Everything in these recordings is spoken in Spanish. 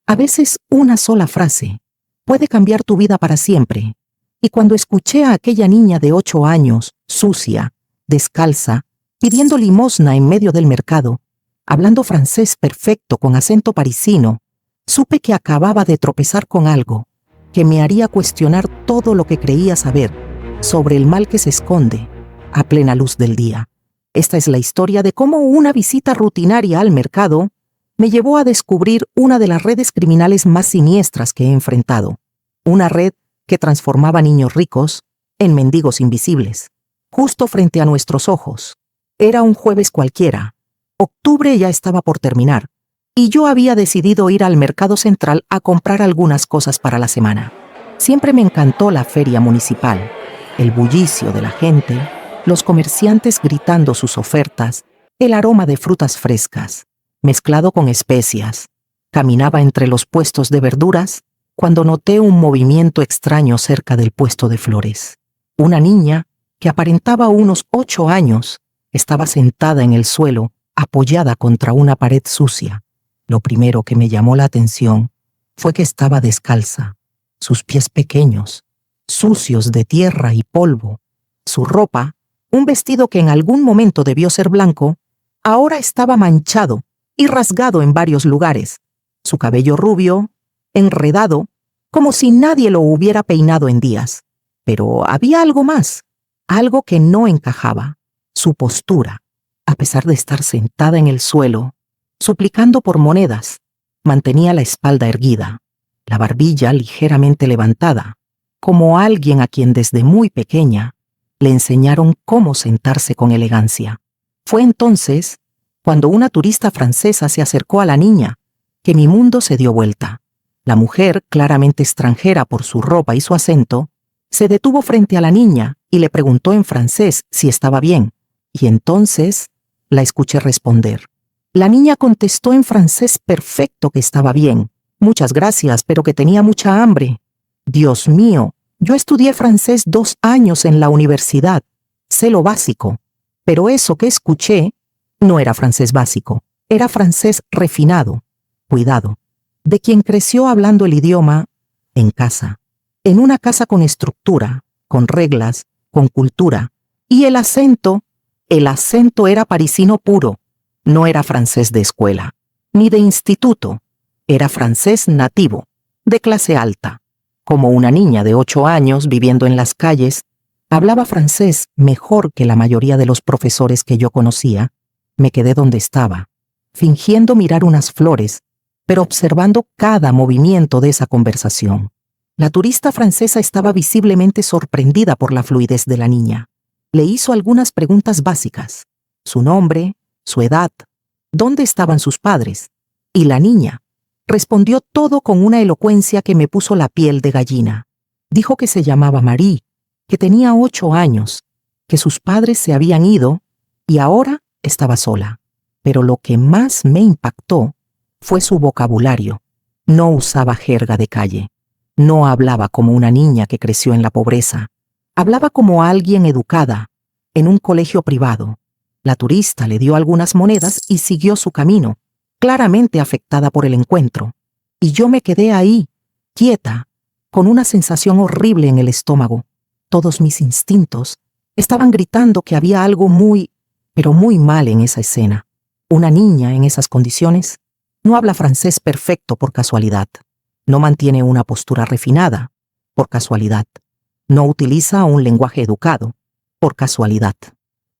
A veces una sola frase puede cambiar tu vida para siempre. Y cuando escuché a aquella niña de 8 años, sucia, descalza, pidiendo limosna en medio del mercado, hablando francés perfecto con acento parisino, supe que acababa de tropezar con algo que me haría cuestionar todo lo que creía saber sobre el mal que se esconde a plena luz del día. Esta es la historia de cómo una visita rutinaria al mercado me llevó a descubrir una de las redes criminales más siniestras que he enfrentado. Una red que transformaba niños ricos en mendigos invisibles, justo frente a nuestros ojos. Era un jueves cualquiera. Octubre ya estaba por terminar, y yo había decidido ir al mercado central a comprar algunas cosas para la semana. Siempre me encantó la feria municipal, el bullicio de la gente, los comerciantes gritando sus ofertas, el aroma de frutas frescas, mezclado con especias. Caminaba entre los puestos de verduras cuando noté un movimiento extraño cerca del puesto de flores. Una niña, que aparentaba unos 8 años, estaba sentada en el suelo, apoyada contra una pared sucia. Lo primero que me llamó la atención fue que estaba descalza, sus pies pequeños, sucios de tierra y polvo. Su ropa, un vestido que en algún momento debió ser blanco, ahora estaba manchado y rasgado en varios lugares. Su cabello rubio, enredado, como si nadie lo hubiera peinado en días. Pero había algo más, algo que no encajaba: su postura. A pesar de estar sentada en el suelo, suplicando por monedas, mantenía la espalda erguida, la barbilla ligeramente levantada, como alguien a quien desde muy pequeña le enseñaron cómo sentarse con elegancia. Fue entonces, cuando una turista francesa se acercó a la niña, que mi mundo se dio vuelta. La mujer, claramente extranjera por su ropa y su acento, se detuvo frente a la niña y le preguntó en francés si estaba bien, y entonces la escuché responder. La niña contestó en francés perfecto que estaba bien. Muchas gracias, pero que tenía mucha hambre. Dios mío, yo estudié francés 2 años en la universidad. Sé lo básico, pero eso que escuché no era francés básico, era francés refinado. Cuidado, de quien creció hablando el idioma en casa, en una casa con estructura, con reglas, con cultura. Y el acento era parisino puro, no era francés de escuela, ni de instituto, era francés nativo, de clase alta. Como una niña de 8 años viviendo en las calles, hablaba francés mejor que la mayoría de los profesores que yo conocía. Me quedé donde estaba, fingiendo mirar unas flores, pero observando cada movimiento de esa conversación. La turista francesa estaba visiblemente sorprendida por la fluidez de la niña. Le hizo algunas preguntas básicas: su nombre, su edad, dónde estaban sus padres, y la niña respondió todo con una elocuencia que me puso la piel de gallina. Dijo que se llamaba Marie, que tenía 8 años, que sus padres se habían ido y ahora estaba sola. Pero lo que más me impactó fue su vocabulario. No usaba jerga de calle. No hablaba como una niña que creció en la pobreza. Hablaba como alguien educada, en un colegio privado. La turista le dio algunas monedas y siguió su camino, claramente afectada por el encuentro. Y yo me quedé ahí, quieta, con una sensación horrible en el estómago. Todos mis instintos estaban gritando que había algo muy, pero muy mal en esa escena. Una niña en esas condiciones no habla francés perfecto por casualidad. No mantiene una postura refinada por casualidad. No utiliza un lenguaje educado por casualidad.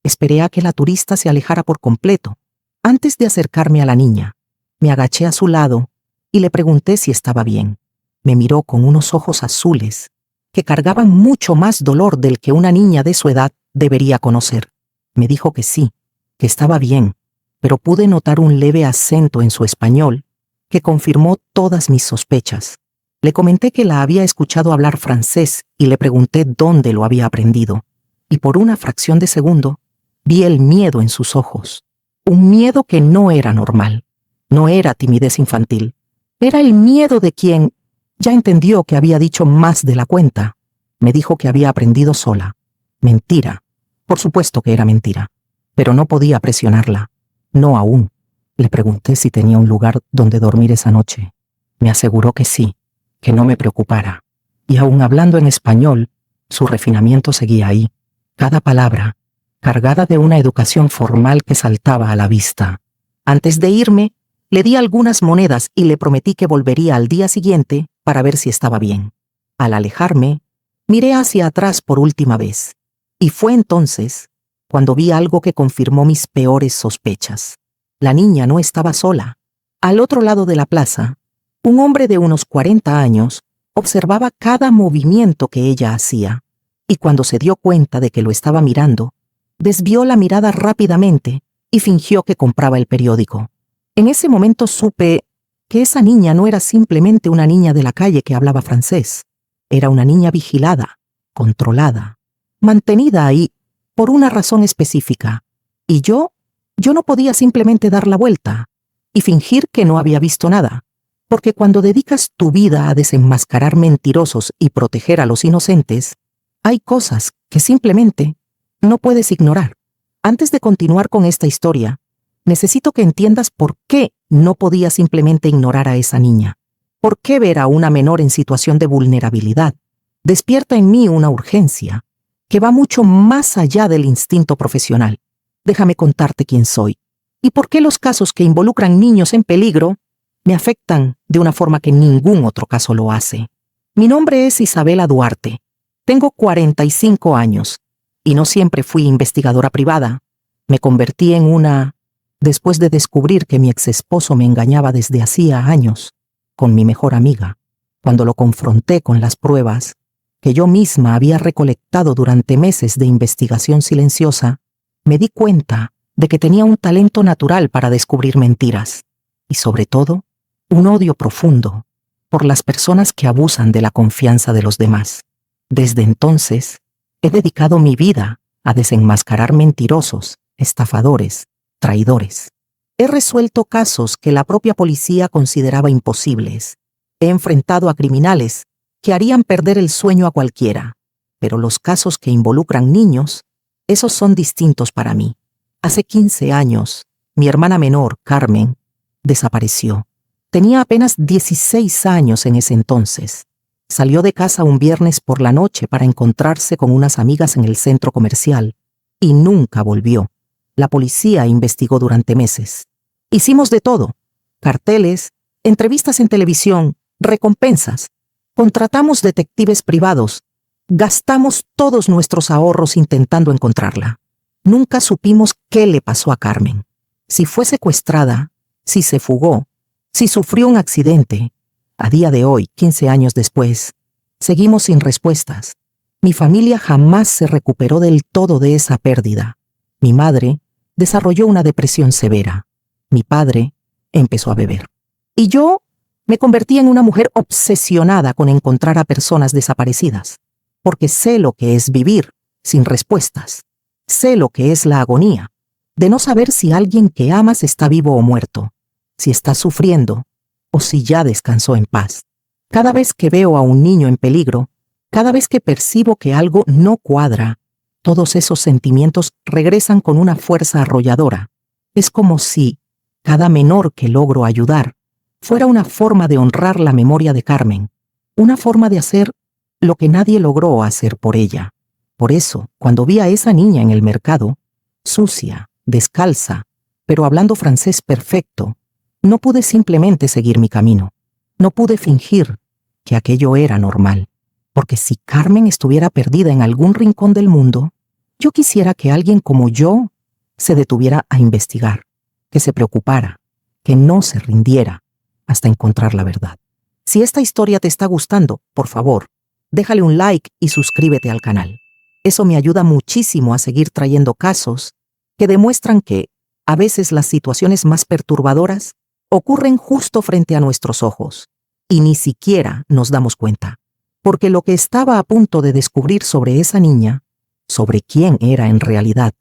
Esperé a que la turista se alejara por completo. Antes de acercarme a la niña, me agaché a su lado y le pregunté si estaba bien. Me miró con unos ojos azules que cargaban mucho más dolor del que una niña de su edad debería conocer. Me dijo que sí, que estaba bien, pero pude notar un leve acento en su español que confirmó todas mis sospechas. Le comenté que la había escuchado hablar francés y le pregunté dónde lo había aprendido. Y por una fracción de segundo vi el miedo en sus ojos. Un miedo que no era normal. No era timidez infantil. Era el miedo de quien ya entendió que había dicho más de la cuenta. Me dijo que había aprendido sola. Mentira. Por supuesto que era mentira. Pero no podía presionarla. No aún. Le pregunté si tenía un lugar donde dormir esa noche. Me aseguró que sí, que no me preocupara. Y aun hablando en español, su refinamiento seguía ahí, cada palabra, cargada de una educación formal que saltaba a la vista. Antes de irme, le di algunas monedas y le prometí que volvería al día siguiente para ver si estaba bien. Al alejarme, miré hacia atrás por última vez. Y fue entonces cuando vi algo que confirmó mis peores sospechas. La niña no estaba sola. Al otro lado de la plaza, un hombre de unos 40 años observaba cada movimiento que ella hacía, y cuando se dio cuenta de que lo estaba mirando, desvió la mirada rápidamente y fingió que compraba el periódico. En ese momento supe que esa niña no era simplemente una niña de la calle que hablaba francés. Era una niña vigilada, controlada, mantenida ahí por una razón específica. Y yo no podía simplemente dar la vuelta y fingir que no había visto nada. Porque cuando dedicas tu vida a desenmascarar mentirosos y proteger a los inocentes, hay cosas que simplemente no puedes ignorar. Antes de continuar con esta historia, necesito que entiendas por qué no podía simplemente ignorar a esa niña. ¿Por qué ver a una menor en situación de vulnerabilidad despierta en mí una urgencia que va mucho más allá del instinto profesional? Déjame contarte quién soy y por qué los casos que involucran niños en peligro me afectan de una forma que ningún otro caso lo hace. Mi nombre es Isabela Duarte. Tengo 45 años y no siempre fui investigadora privada. Me convertí en una después de descubrir que mi exesposo me engañaba desde hacía años con mi mejor amiga. Cuando lo confronté con las pruebas que yo misma había recolectado durante meses de investigación silenciosa, me di cuenta de que tenía un talento natural para descubrir mentiras y, sobre todo, un odio profundo por las personas que abusan de la confianza de los demás. Desde entonces, he dedicado mi vida a desenmascarar mentirosos, estafadores, traidores. He resuelto casos que la propia policía consideraba imposibles. He enfrentado a criminales que harían perder el sueño a cualquiera. Pero los casos que involucran niños, esos son distintos para mí. Hace 15 años, mi hermana menor, Carmen, desapareció. Tenía apenas 16 años en ese entonces. Salió de casa un viernes por la noche para encontrarse con unas amigas en el centro comercial y nunca volvió. La policía investigó durante meses. Hicimos de todo: carteles, entrevistas en televisión, recompensas. Contratamos detectives privados. Gastamos todos nuestros ahorros intentando encontrarla. Nunca supimos qué le pasó a Carmen. Si fue secuestrada, si se fugó, si sufrió un accidente. A día de hoy, 15 años después, seguimos sin respuestas. Mi familia jamás se recuperó del todo de esa pérdida. Mi madre desarrolló una depresión severa. Mi padre empezó a beber. Y yo me convertí en una mujer obsesionada con encontrar a personas desaparecidas, porque sé lo que es vivir sin respuestas. Sé lo que es la agonía de no saber si alguien que amas está vivo o muerto, si está sufriendo o si ya descansó en paz. Cada vez que veo a un niño en peligro, cada vez que percibo que algo no cuadra, todos esos sentimientos regresan con una fuerza arrolladora. Es como si cada menor que logro ayudar fuera una forma de honrar la memoria de Carmen, una forma de hacer lo que nadie logró hacer por ella. Por eso, cuando vi a esa niña en el mercado, sucia, descalza, pero hablando francés perfecto, no pude simplemente seguir mi camino. No pude fingir que aquello era normal, porque si Carmen estuviera perdida en algún rincón del mundo, yo quisiera que alguien como yo se detuviera a investigar, que se preocupara, que no se rindiera hasta encontrar la verdad. Si esta historia te está gustando, por favor, déjale un like y suscríbete al canal. Eso me ayuda muchísimo a seguir trayendo casos que demuestran que, a veces, las situaciones más perturbadoras ocurren justo frente a nuestros ojos y ni siquiera nos damos cuenta. Porque lo que estaba a punto de descubrir sobre esa niña, sobre quién era en realidad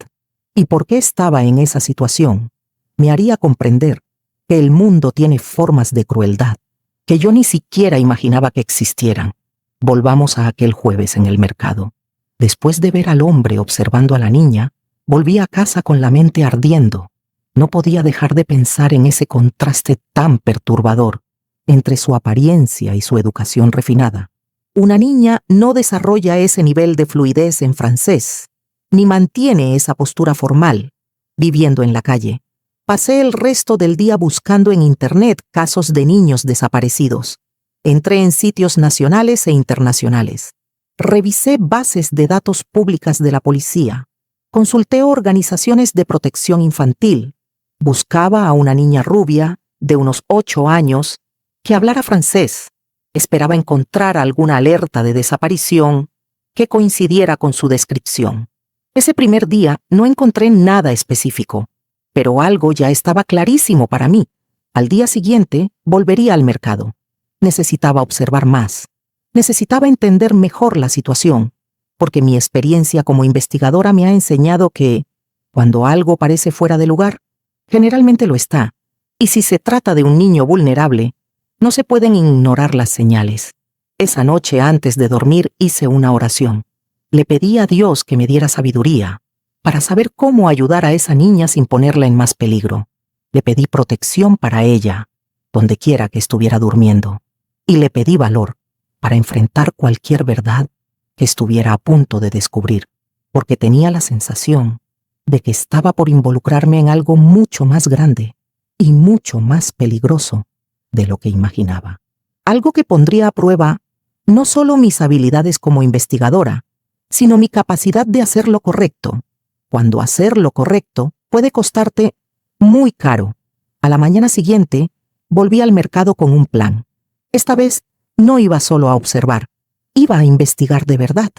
y por qué estaba en esa situación, me haría comprender que el mundo tiene formas de crueldad que yo ni siquiera imaginaba que existieran. Volvamos a aquel jueves en el mercado. Después de ver al hombre observando a la niña, volví a casa con la mente ardiendo. No podía dejar de pensar en ese contraste tan perturbador entre su apariencia y su educación refinada. Una niña no desarrolla ese nivel de fluidez en francés, ni mantiene esa postura formal, viviendo en la calle. Pasé el resto del día buscando en Internet casos de niños desaparecidos. Entré en sitios nacionales e internacionales. Revisé bases de datos públicas de la policía. Consulté organizaciones de protección infantil. Buscaba a una niña rubia, de unos 8 años, que hablara francés. Esperaba encontrar alguna alerta de desaparición que coincidiera con su descripción. Ese primer día no encontré nada específico, pero algo ya estaba clarísimo para mí. Al día siguiente volvería al mercado. Necesitaba observar más. Necesitaba entender mejor la situación, porque mi experiencia como investigadora me ha enseñado que, cuando algo parece fuera de lugar, generalmente lo está. Y si se trata de un niño vulnerable, no se pueden ignorar las señales. Esa noche antes de dormir hice una oración. Le pedí a Dios que me diera sabiduría para saber cómo ayudar a esa niña sin ponerla en más peligro. Le pedí protección para ella, donde quiera que estuviera durmiendo. Y le pedí valor para enfrentar cualquier verdad que estuviera a punto de descubrir, porque tenía la sensación de que estaba por involucrarme en algo mucho más grande y mucho más peligroso de lo que imaginaba. Algo que pondría a prueba no solo mis habilidades como investigadora, sino mi capacidad de hacer lo correcto, cuando hacer lo correcto puede costarte muy caro. A la mañana siguiente, volví al mercado con un plan. Esta vez no iba solo a observar, iba a investigar de verdad.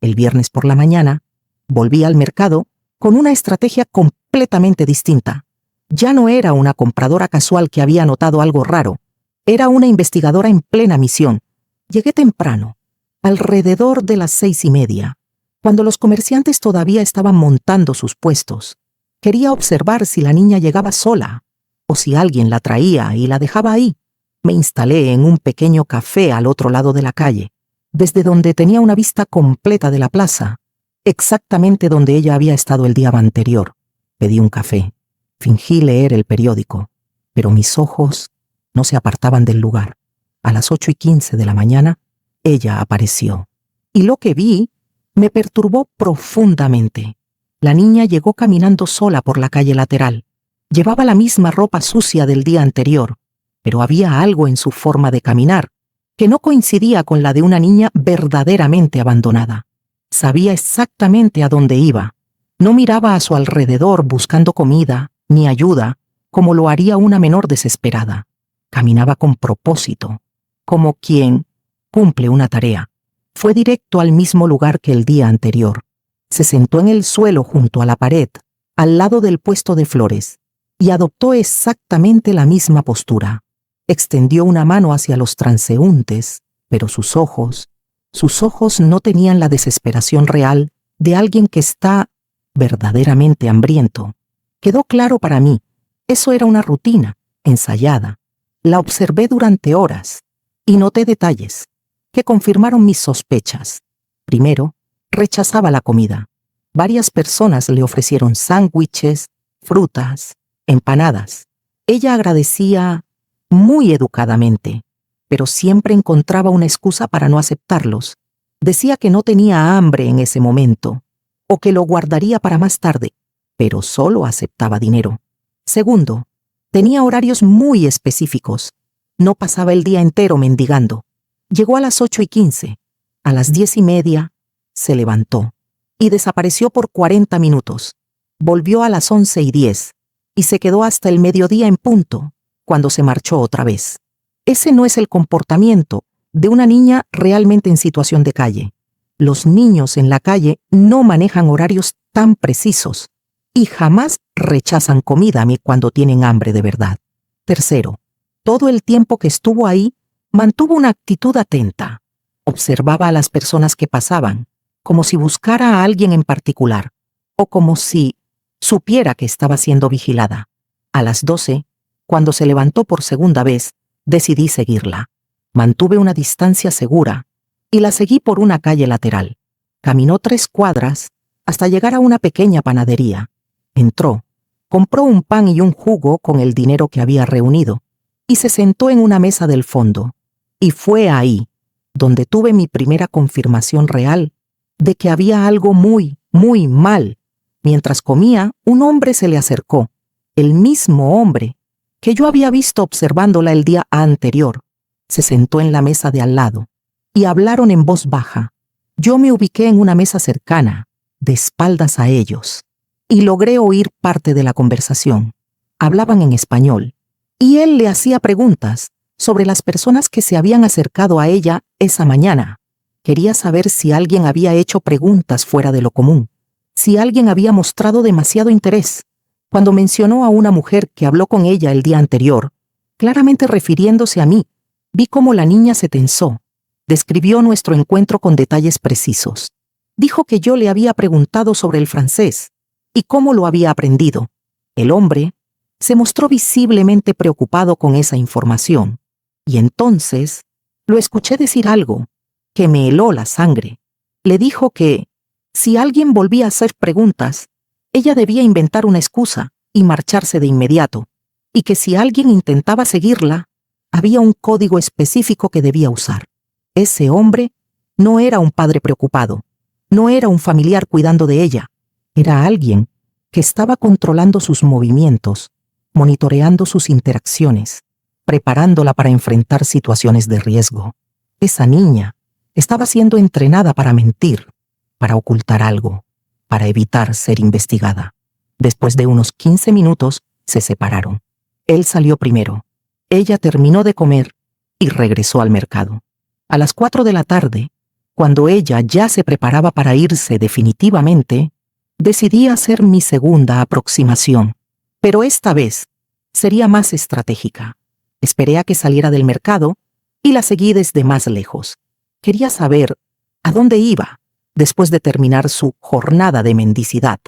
El viernes por la mañana, volví al mercado con una estrategia completamente distinta. Ya no era una compradora casual que había notado algo raro, era una investigadora en plena misión. Llegué temprano, alrededor de las 6:30, cuando los comerciantes todavía estaban montando sus puestos. Quería observar si la niña llegaba sola, o si alguien la traía y la dejaba ahí. Me instalé en un pequeño café al otro lado de la calle, desde donde tenía una vista completa de la plaza, exactamente donde ella había estado el día anterior. Pedí un café. Fingí leer el periódico, pero mis ojos no se apartaban del lugar. A las 8:15 de la mañana, ella apareció. Y lo que vi me perturbó profundamente. La niña llegó caminando sola por la calle lateral. Llevaba la misma ropa sucia del día anterior, pero había algo en su forma de caminar que no coincidía con la de una niña verdaderamente abandonada. Sabía exactamente a dónde iba. No miraba a su alrededor buscando comida ni ayuda, como lo haría una menor desesperada. Caminaba con propósito, como quien cumple una tarea. Fue directo al mismo lugar que el día anterior. Se sentó en el suelo junto a la pared, al lado del puesto de flores, y adoptó exactamente la misma postura. Extendió una mano hacia los transeúntes, pero sus ojos no tenían la desesperación real de alguien que está verdaderamente hambriento. Quedó claro para mí, eso era una rutina, ensayada. La observé durante horas y noté detalles que confirmaron mis sospechas. Primero, rechazaba la comida. Varias personas le ofrecieron sándwiches, frutas, empanadas. Ella agradecía muy educadamente, pero siempre encontraba una excusa para no aceptarlos. Decía que no tenía hambre en ese momento, o que lo guardaría para más tarde, pero solo aceptaba dinero. Segundo, tenía horarios muy específicos. No pasaba el día entero mendigando. Llegó a las 8:15. A las 10:30 se levantó y desapareció por 40 minutos. Volvió a las 11:10 y se quedó hasta el mediodía en punto, cuando se marchó otra vez. Ese no es el comportamiento de una niña realmente en situación de calle. Los niños en la calle no manejan horarios tan precisos y jamás rechazan comida cuando tienen hambre de verdad. Tercero, todo el tiempo que estuvo ahí, mantuvo una actitud atenta. Observaba a las personas que pasaban, como si buscara a alguien en particular, o como si supiera que estaba siendo vigilada. A las 12, cuando se levantó por segunda vez, decidí seguirla. Mantuve una distancia segura y la seguí por una calle lateral. Caminó 3 cuadras hasta llegar a una pequeña panadería. Entró, compró un pan y un jugo con el dinero que había reunido y se sentó en una mesa del fondo. Y fue ahí donde tuve mi primera confirmación real de que había algo muy, muy mal. Mientras comía, un hombre se le acercó, el mismo hombre que yo había visto observándola el día anterior. Se sentó en la mesa de al lado y hablaron en voz baja. Yo me ubiqué en una mesa cercana, de espaldas a ellos, y logré oír parte de la conversación. Hablaban en español, y él le hacía preguntas sobre las personas que se habían acercado a ella esa mañana. Quería saber si alguien había hecho preguntas fuera de lo común, si alguien había mostrado demasiado interés. Cuando mencionó a una mujer que habló con ella el día anterior, claramente refiriéndose a mí, vi cómo la niña se tensó. Describió nuestro encuentro con detalles precisos. Dijo que yo le había preguntado sobre el francés y cómo lo había aprendido. El hombre se mostró visiblemente preocupado con esa información. Y entonces lo escuché decir algo que me heló la sangre. Le dijo que, si alguien volvía a hacer preguntas, ella debía inventar una excusa y marcharse de inmediato, y que si alguien intentaba seguirla, había un código específico que debía usar. Ese hombre no era un padre preocupado, no era un familiar cuidando de ella, era alguien que estaba controlando sus movimientos, monitoreando sus interacciones, preparándola para enfrentar situaciones de riesgo. Esa niña estaba siendo entrenada para mentir, para ocultar algo, para evitar ser investigada. Después de unos 15 minutos, se separaron. Él salió primero. Ella terminó de comer y regresó al mercado. A las 4 de la tarde, cuando ella ya se preparaba para irse definitivamente, decidí hacer mi segunda aproximación. Pero esta vez sería más estratégica. Esperé a que saliera del mercado y la seguí desde más lejos. Quería saber a dónde iba después de terminar su jornada de mendicidad.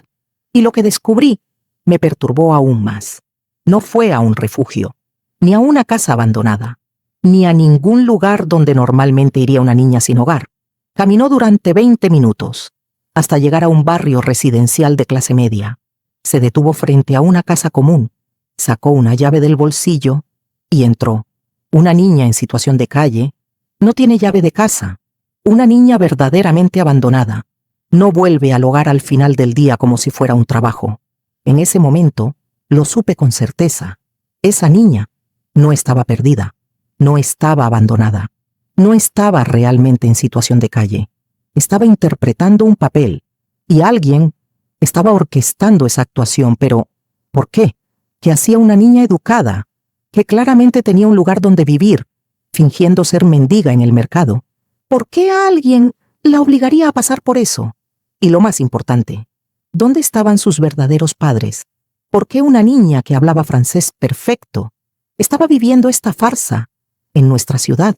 Y lo que descubrí me perturbó aún más. No fue a un refugio, ni a una casa abandonada, ni a ningún lugar donde normalmente iría una niña sin hogar. Caminó durante 20 minutos, hasta llegar a un barrio residencial de clase media. Se detuvo frente a una casa común, sacó una llave del bolsillo y entró. Una niña en situación de calle no tiene llave de casa. Una niña verdaderamente abandonada. No vuelve al hogar al final del día como si fuera un trabajo. En ese momento, lo supe con certeza. Esa niña no estaba perdida, no estaba abandonada, no estaba realmente en situación de calle. Estaba interpretando un papel, y alguien estaba orquestando esa actuación, pero ¿por qué? ¿Qué hacía una niña educada, que claramente tenía un lugar donde vivir, fingiendo ser mendiga en el mercado? ¿Por qué a alguien la obligaría a pasar por eso? Y lo más importante, ¿dónde estaban sus verdaderos padres? ¿Por qué una niña que hablaba francés perfecto estaba viviendo esta farsa en nuestra ciudad?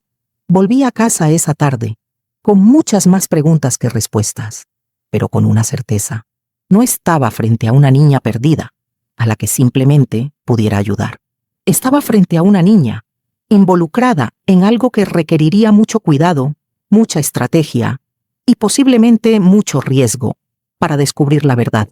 Volví a casa esa tarde, con muchas más preguntas que respuestas, pero con una certeza. No estaba frente a una niña perdida, a la que simplemente pudiera ayudar. Estaba frente a una niña, involucrada en algo que requeriría mucho cuidado, mucha estrategia y posiblemente mucho riesgo para descubrir la verdad.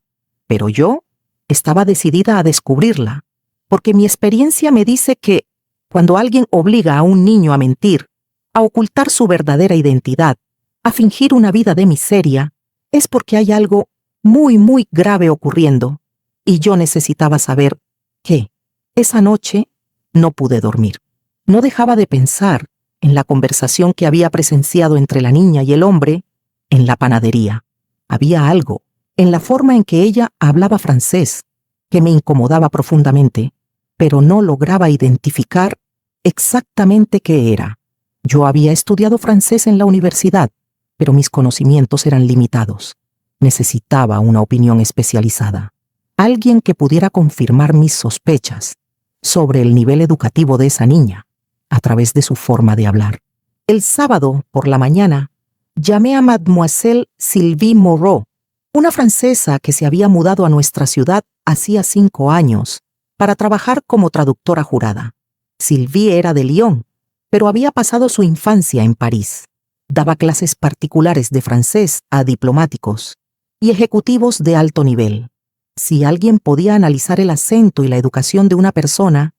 Pero yo estaba decidida a descubrirla, porque mi experiencia me dice que cuando alguien obliga a un niño a mentir, a ocultar su verdadera identidad, a fingir una vida de miseria, es porque hay algo muy, muy grave ocurriendo, y yo necesitaba saber qué. Esa noche no pude dormir. No dejaba de pensar en la conversación que había presenciado entre la niña y el hombre en la panadería. Había algo en la forma en que ella hablaba francés que me incomodaba profundamente, pero no lograba identificar exactamente qué era. Yo había estudiado francés en la universidad, pero mis conocimientos eran limitados. Necesitaba una opinión especializada, alguien que pudiera confirmar mis sospechas sobre el nivel educativo de esa niña a través de su forma de hablar. El sábado, por la mañana, llamé a Mademoiselle Sylvie Moreau, una francesa que se había mudado a nuestra ciudad hacía 5 años para trabajar como traductora jurada. Sylvie era de Lyon, pero había pasado su infancia en París. Daba clases particulares de francés a diplomáticos y ejecutivos de alto nivel. Si alguien podía analizar el acento y la educación de una persona,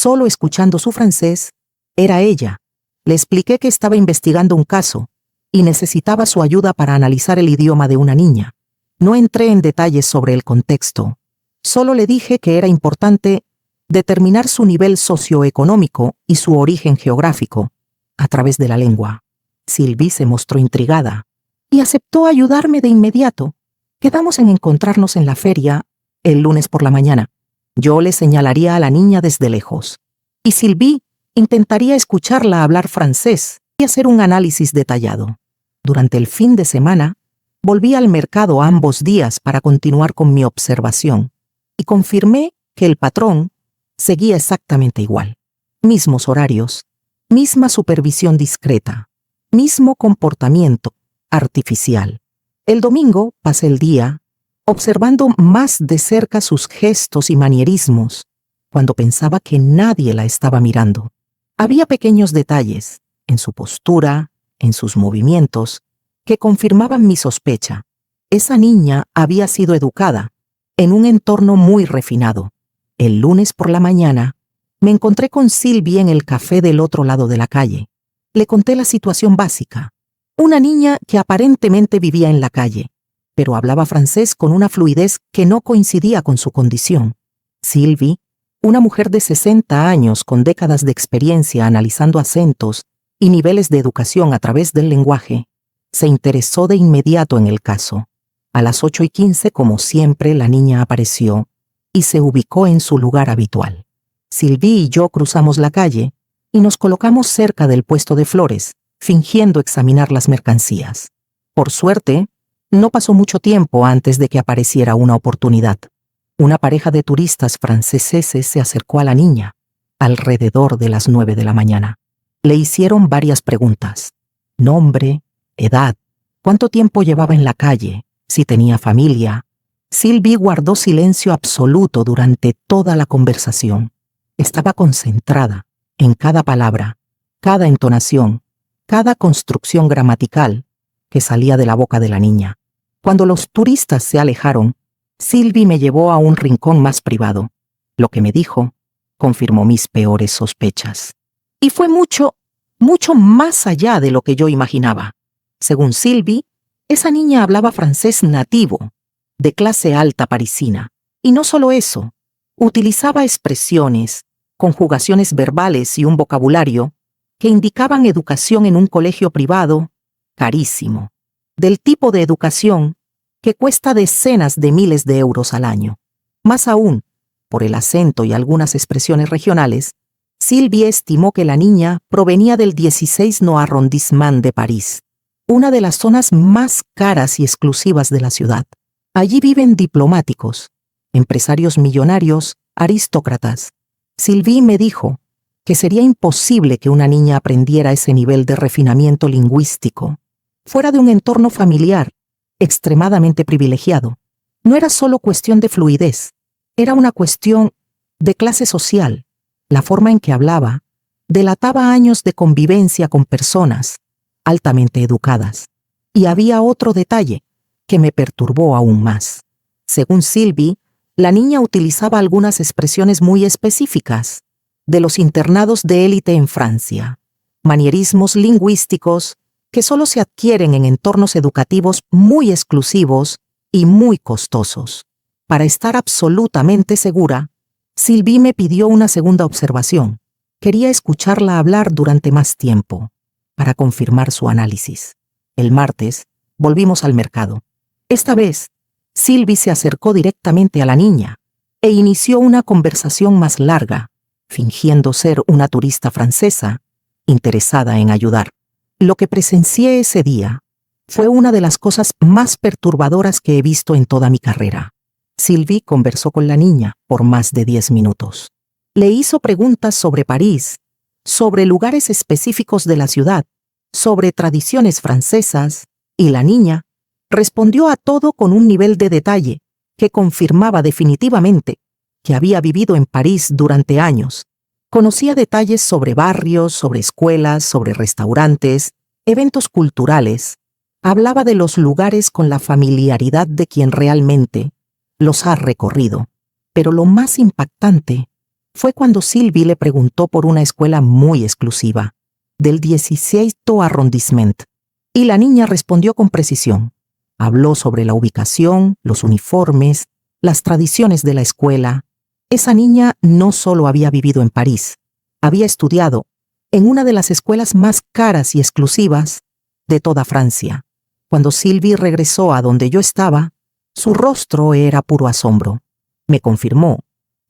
solo escuchando su francés, era ella. Le expliqué que estaba investigando un caso y necesitaba su ayuda para analizar el idioma de una niña. No entré en detalles sobre el contexto. Solo le dije que era importante determinar su nivel socioeconómico y su origen geográfico a través de la lengua. Sylvie se mostró intrigada y aceptó ayudarme de inmediato. Quedamos en encontrarnos en la feria el lunes por la mañana. Yo le señalaría a la niña desde lejos y Sylvie intentaría escucharla hablar francés y hacer un análisis detallado. Durante el fin de semana, volví al mercado ambos días para continuar con mi observación y confirmé que el patrón seguía exactamente igual. Mismos horarios, misma supervisión discreta, mismo comportamiento artificial. El domingo pasé el día observando más de cerca sus gestos y manierismos, cuando pensaba que nadie la estaba mirando. Había pequeños detalles en su postura, en sus movimientos, que confirmaban mi sospecha. Esa niña había sido educada en un entorno muy refinado. El lunes por la mañana, me encontré con Sylvie en el café del otro lado de la calle. Le conté la situación básica. Una niña que aparentemente vivía en la calle, pero hablaba francés con una fluidez que no coincidía con su condición. Sylvie, una mujer de 60 años con décadas de experiencia analizando acentos y niveles de educación a través del lenguaje, se interesó de inmediato en el caso. A las 8:15, como siempre, la niña apareció y se ubicó en su lugar habitual. Sylvie y yo cruzamos la calle y nos colocamos cerca del puesto de flores, fingiendo examinar las mercancías. Por suerte, no pasó mucho tiempo antes de que apareciera una oportunidad. Una pareja de turistas franceses se acercó a la niña, alrededor de las 9 de la mañana. Le hicieron varias preguntas: nombre, edad, cuánto tiempo llevaba en la calle, si tenía familia. Sylvie guardó silencio absoluto durante toda la conversación. Estaba concentrada en cada palabra, cada entonación, cada construcción gramatical que salía de la boca de la niña. Cuando los turistas se alejaron, Sylvie me llevó a un rincón más privado. Lo que me dijo confirmó mis peores sospechas. Y fue mucho, mucho más allá de lo que yo imaginaba. Según Sylvie, esa niña hablaba francés nativo, de clase alta parisina. Y no solo eso, utilizaba expresiones, conjugaciones verbales y un vocabulario que indicaban educación en un colegio privado carísimo, del tipo de educación que cuesta decenas de miles de euros al año. Más aún, por el acento y algunas expresiones regionales, Sylvie estimó que la niña provenía del 16 arrondissement de París, una de las zonas más caras y exclusivas de la ciudad. Allí viven diplomáticos, empresarios millonarios, aristócratas. Sylvie me dijo que sería imposible que una niña aprendiera ese nivel de refinamiento lingüístico fuera de un entorno familiar extremadamente privilegiado. No era solo cuestión de fluidez, era una cuestión de clase social. La forma en que hablaba delataba años de convivencia con personas altamente educadas. Y había otro detalle que me perturbó aún más. Según Sylvie, la niña utilizaba algunas expresiones muy específicas de los internados de élite en Francia, manierismos lingüísticos que solo se adquieren en entornos educativos muy exclusivos y muy costosos. Para estar absolutamente segura, Sylvie me pidió una segunda observación. Quería escucharla hablar durante más tiempo, para confirmar su análisis. El martes, volvimos al mercado. Esta vez, Sylvie se acercó directamente a la niña e inició una conversación más larga, fingiendo ser una turista francesa interesada en ayudar. Lo que presencié ese día fue una de las cosas más perturbadoras que he visto en toda mi carrera. Sylvie conversó con la niña por más de 10 minutos. Le hizo preguntas sobre París, sobre lugares específicos de la ciudad, sobre tradiciones francesas, y la niña respondió a todo con un nivel de detalle que confirmaba definitivamente que había vivido en París durante años. Conocía detalles sobre barrios, sobre escuelas, sobre restaurantes, eventos culturales. Hablaba de los lugares con la familiaridad de quien realmente los ha recorrido. Pero lo más impactante fue cuando Sylvie le preguntó por una escuela muy exclusiva, del 16º arrondissement, y la niña respondió con precisión. Habló sobre la ubicación, los uniformes, las tradiciones de la escuela. Esa niña no solo había vivido en París, había estudiado en una de las escuelas más caras y exclusivas de toda Francia. Cuando Sylvie regresó a donde yo estaba, su rostro era puro asombro. Me confirmó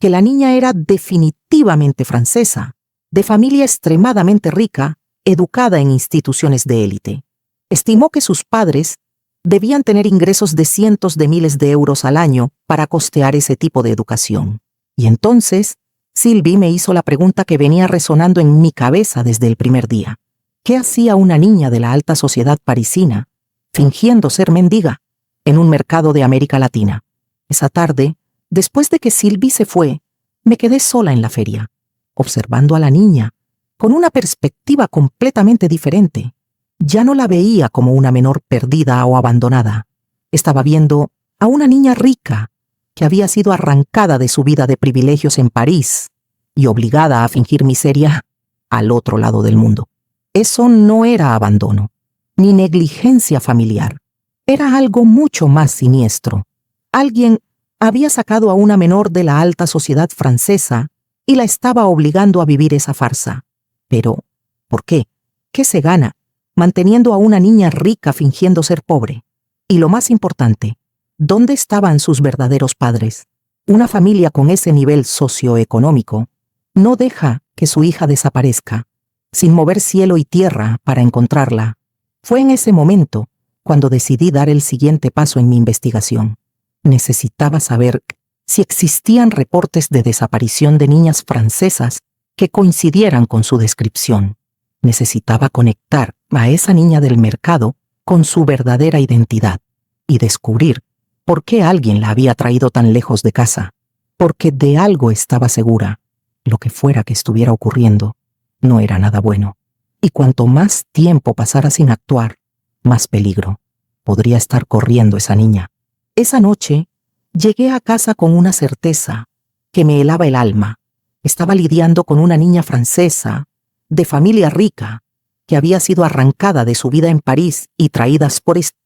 que la niña era definitivamente francesa, de familia extremadamente rica, educada en instituciones de élite. Estimó que sus padres debían tener ingresos de cientos de miles de euros al año para costear ese tipo de educación. Y entonces, Sylvie me hizo la pregunta que venía resonando en mi cabeza desde el primer día. ¿Qué hacía una niña de la alta sociedad parisina, fingiendo ser mendiga, en un mercado de América Latina? Esa tarde, después de que Sylvie se fue, me quedé sola en la feria, observando a la niña, con una perspectiva completamente diferente. Ya no la veía como una menor perdida o abandonada. Estaba viendo a una niña rica que había sido arrancada de su vida de privilegios en París y obligada a fingir miseria al otro lado del mundo. Eso no era abandono, ni negligencia familiar. Era algo mucho más siniestro. Alguien había sacado a una menor de la alta sociedad francesa y la estaba obligando a vivir esa farsa. Pero, ¿por qué? ¿Qué se gana manteniendo a una niña rica fingiendo ser pobre? Y lo más importante, ¿dónde estaban sus verdaderos padres? Una familia con ese nivel socioeconómico no deja que su hija desaparezca, sin mover cielo y tierra para encontrarla. Fue en ese momento cuando decidí dar el siguiente paso en mi investigación. Necesitaba saber si existían reportes de desaparición de niñas francesas que coincidieran con su descripción. Necesitaba conectar a esa niña del mercado con su verdadera identidad y descubrir por qué alguien la había traído tan lejos de casa. Porque de algo estaba segura. Lo que fuera que estuviera ocurriendo no era nada bueno. Y cuanto más tiempo pasara sin actuar, más peligro podría estar corriendo esa niña. Esa noche llegué a casa con una certeza que me helaba el alma. Estaba lidiando con una niña francesa, de familia rica, que había sido arrancada de su vida en París y traída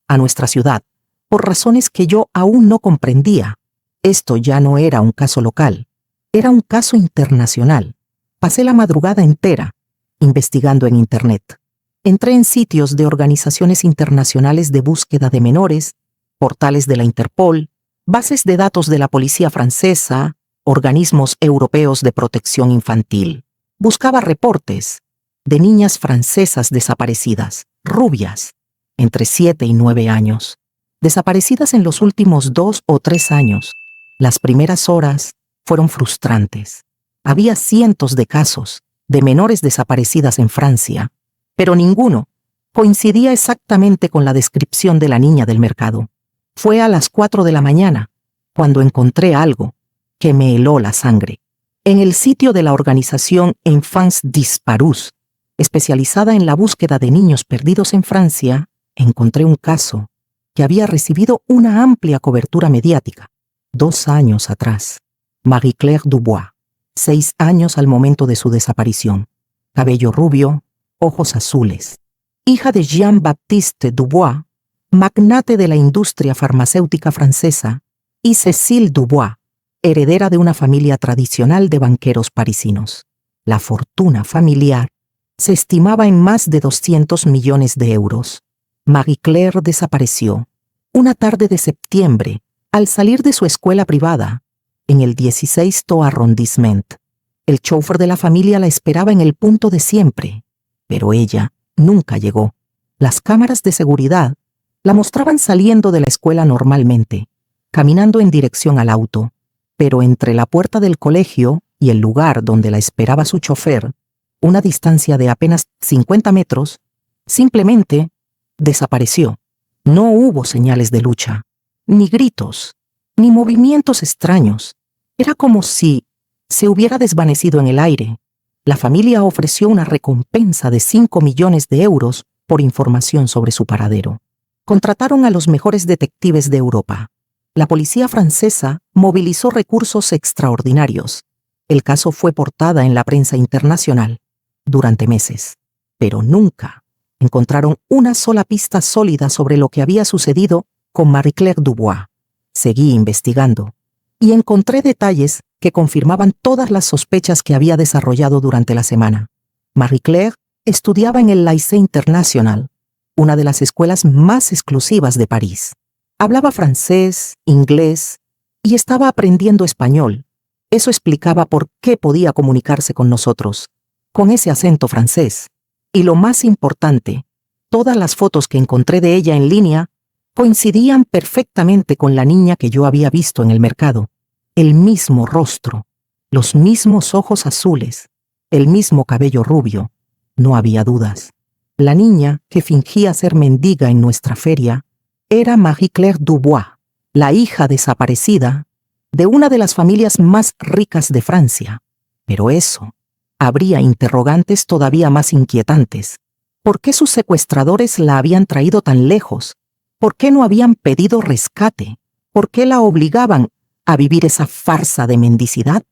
a nuestra ciudad, por razones que yo aún no comprendía. Esto ya no era un caso local, era un caso internacional. Pasé la madrugada entera investigando en Internet. Entré en sitios de organizaciones internacionales de búsqueda de menores, portales de la Interpol, bases de datos de la policía francesa, organismos europeos de protección infantil. Buscaba reportes de niñas francesas desaparecidas, rubias, entre 7 y 9 años, desaparecidas en los últimos 2 o 3 años. Las primeras horas fueron frustrantes. Había cientos de casos de menores desaparecidas en Francia, pero ninguno coincidía exactamente con la descripción de la niña del mercado. Fue a las 4 de la mañana cuando encontré algo que me heló la sangre. En el sitio de la organización Enfants Disparus, especializada en la búsqueda de niños perdidos en Francia, encontré un caso que había recibido una amplia cobertura mediática. 2 años atrás, Marie-Claire Dubois, 6 años al momento de su desaparición, cabello rubio, ojos azules, hija de Jean-Baptiste Dubois, magnate de la industria farmacéutica francesa, y Cécile Dubois, heredera de una familia tradicional de banqueros parisinos. La fortuna familiar se estimaba en más de 200 millones de euros. Marie-Claire desapareció una tarde de septiembre al salir de su escuela privada en el 16º arrondissement. El chauffeur de la familia la esperaba en el punto de siempre, pero ella nunca llegó. Las cámaras de seguridad la mostraban saliendo de la escuela normalmente, caminando en dirección al auto, pero entre la puerta del colegio y el lugar donde la esperaba su chofer, una distancia de apenas 50 metros, simplemente desapareció. No hubo señales de lucha, ni gritos, ni movimientos extraños. Era como si se hubiera desvanecido en el aire. La familia ofreció una recompensa de 5 millones de euros por información sobre su paradero. Contrataron a los mejores detectives de Europa. La policía francesa movilizó recursos extraordinarios. El caso fue portada en la prensa internacional durante meses, pero nunca encontraron una sola pista sólida sobre lo que había sucedido con Marie-Claire Dubois. Seguí investigando y encontré detalles que confirmaban todas las sospechas que había desarrollado durante la semana. Marie-Claire estudiaba en el Lycée International, una de las escuelas más exclusivas de París. Hablaba francés, inglés y estaba aprendiendo español. Eso explicaba por qué podía comunicarse con nosotros, con ese acento francés. Y lo más importante, todas las fotos que encontré de ella en línea coincidían perfectamente con la niña que yo había visto en el mercado. El mismo rostro, los mismos ojos azules, el mismo cabello rubio. No había dudas. La niña que fingía ser mendiga en nuestra feria era Marie-Claire Dubois, la hija desaparecida de una de las familias más ricas de Francia. Pero eso habría interrogantes todavía más inquietantes. ¿Por qué sus secuestradores la habían traído tan lejos? ¿Por qué no habían pedido rescate? ¿Por qué la obligaban a vivir esa farsa de mendicidad?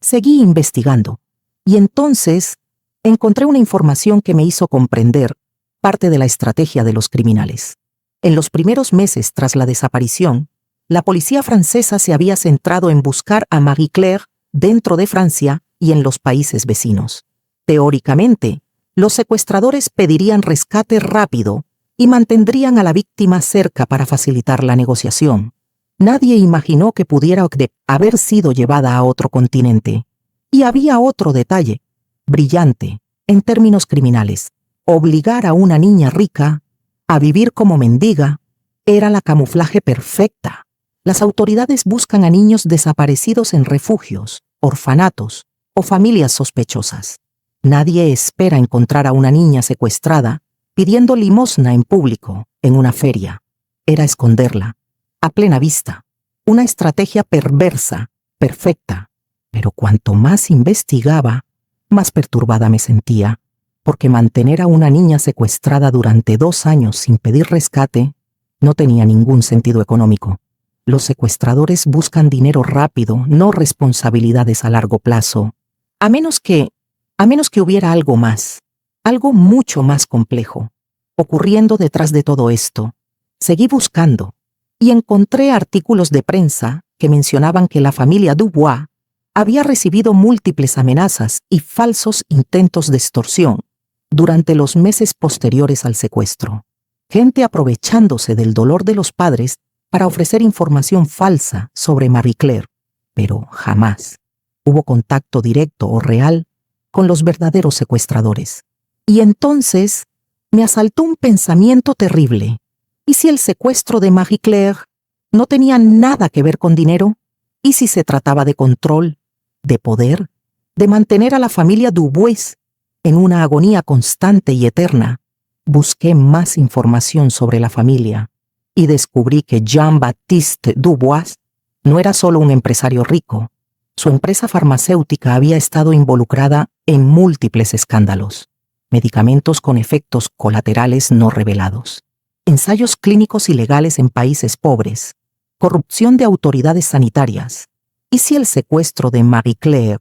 Seguí investigando y entonces encontré una información que me hizo comprender parte de la estrategia de los criminales. En los primeros meses tras la desaparición, la policía francesa se había centrado en buscar a Marie-Claire dentro de Francia y en los países vecinos. Teóricamente, los secuestradores pedirían rescate rápido y mantendrían a la víctima cerca para facilitar la negociación. Nadie imaginó que pudiera haber sido llevada a otro continente. Y había otro detalle, brillante, en términos criminales. Obligar a una niña rica a vivir como mendiga era la camuflaje perfecta. Las autoridades buscan a niños desaparecidos en refugios, orfanatos o familias sospechosas. Nadie espera encontrar a una niña secuestrada pidiendo limosna en público en una feria. Era esconderla, a plena vista. Una estrategia perversa, perfecta. Pero cuanto más investigaba, más perturbada me sentía, porque mantener a una niña secuestrada durante 2 años sin pedir rescate no tenía ningún sentido económico. Los secuestradores buscan dinero rápido, no responsabilidades a largo plazo. A menos que hubiera algo más, algo mucho más complejo, ocurriendo detrás de todo esto. Seguí buscando y encontré artículos de prensa que mencionaban que la familia Dubois había recibido múltiples amenazas y falsos intentos de extorsión durante los meses posteriores al secuestro. Gente aprovechándose del dolor de los padres para ofrecer información falsa sobre Marie-Claire, pero jamás hubo contacto directo o real con los verdaderos secuestradores. Y entonces me asaltó un pensamiento terrible. ¿Y si el secuestro de Marie-Claire no tenía nada que ver con dinero? ¿Y si se trataba de control, de poder, de mantener a la familia Dubois en una agonía constante y eterna? Busqué más información sobre la familia y descubrí que Jean-Baptiste Dubois no era solo un empresario rico. Su empresa farmacéutica había estado involucrada en múltiples escándalos, medicamentos con efectos colaterales no revelados, ensayos clínicos ilegales en países pobres, corrupción de autoridades sanitarias. ¿Y si el secuestro de Marie-Claire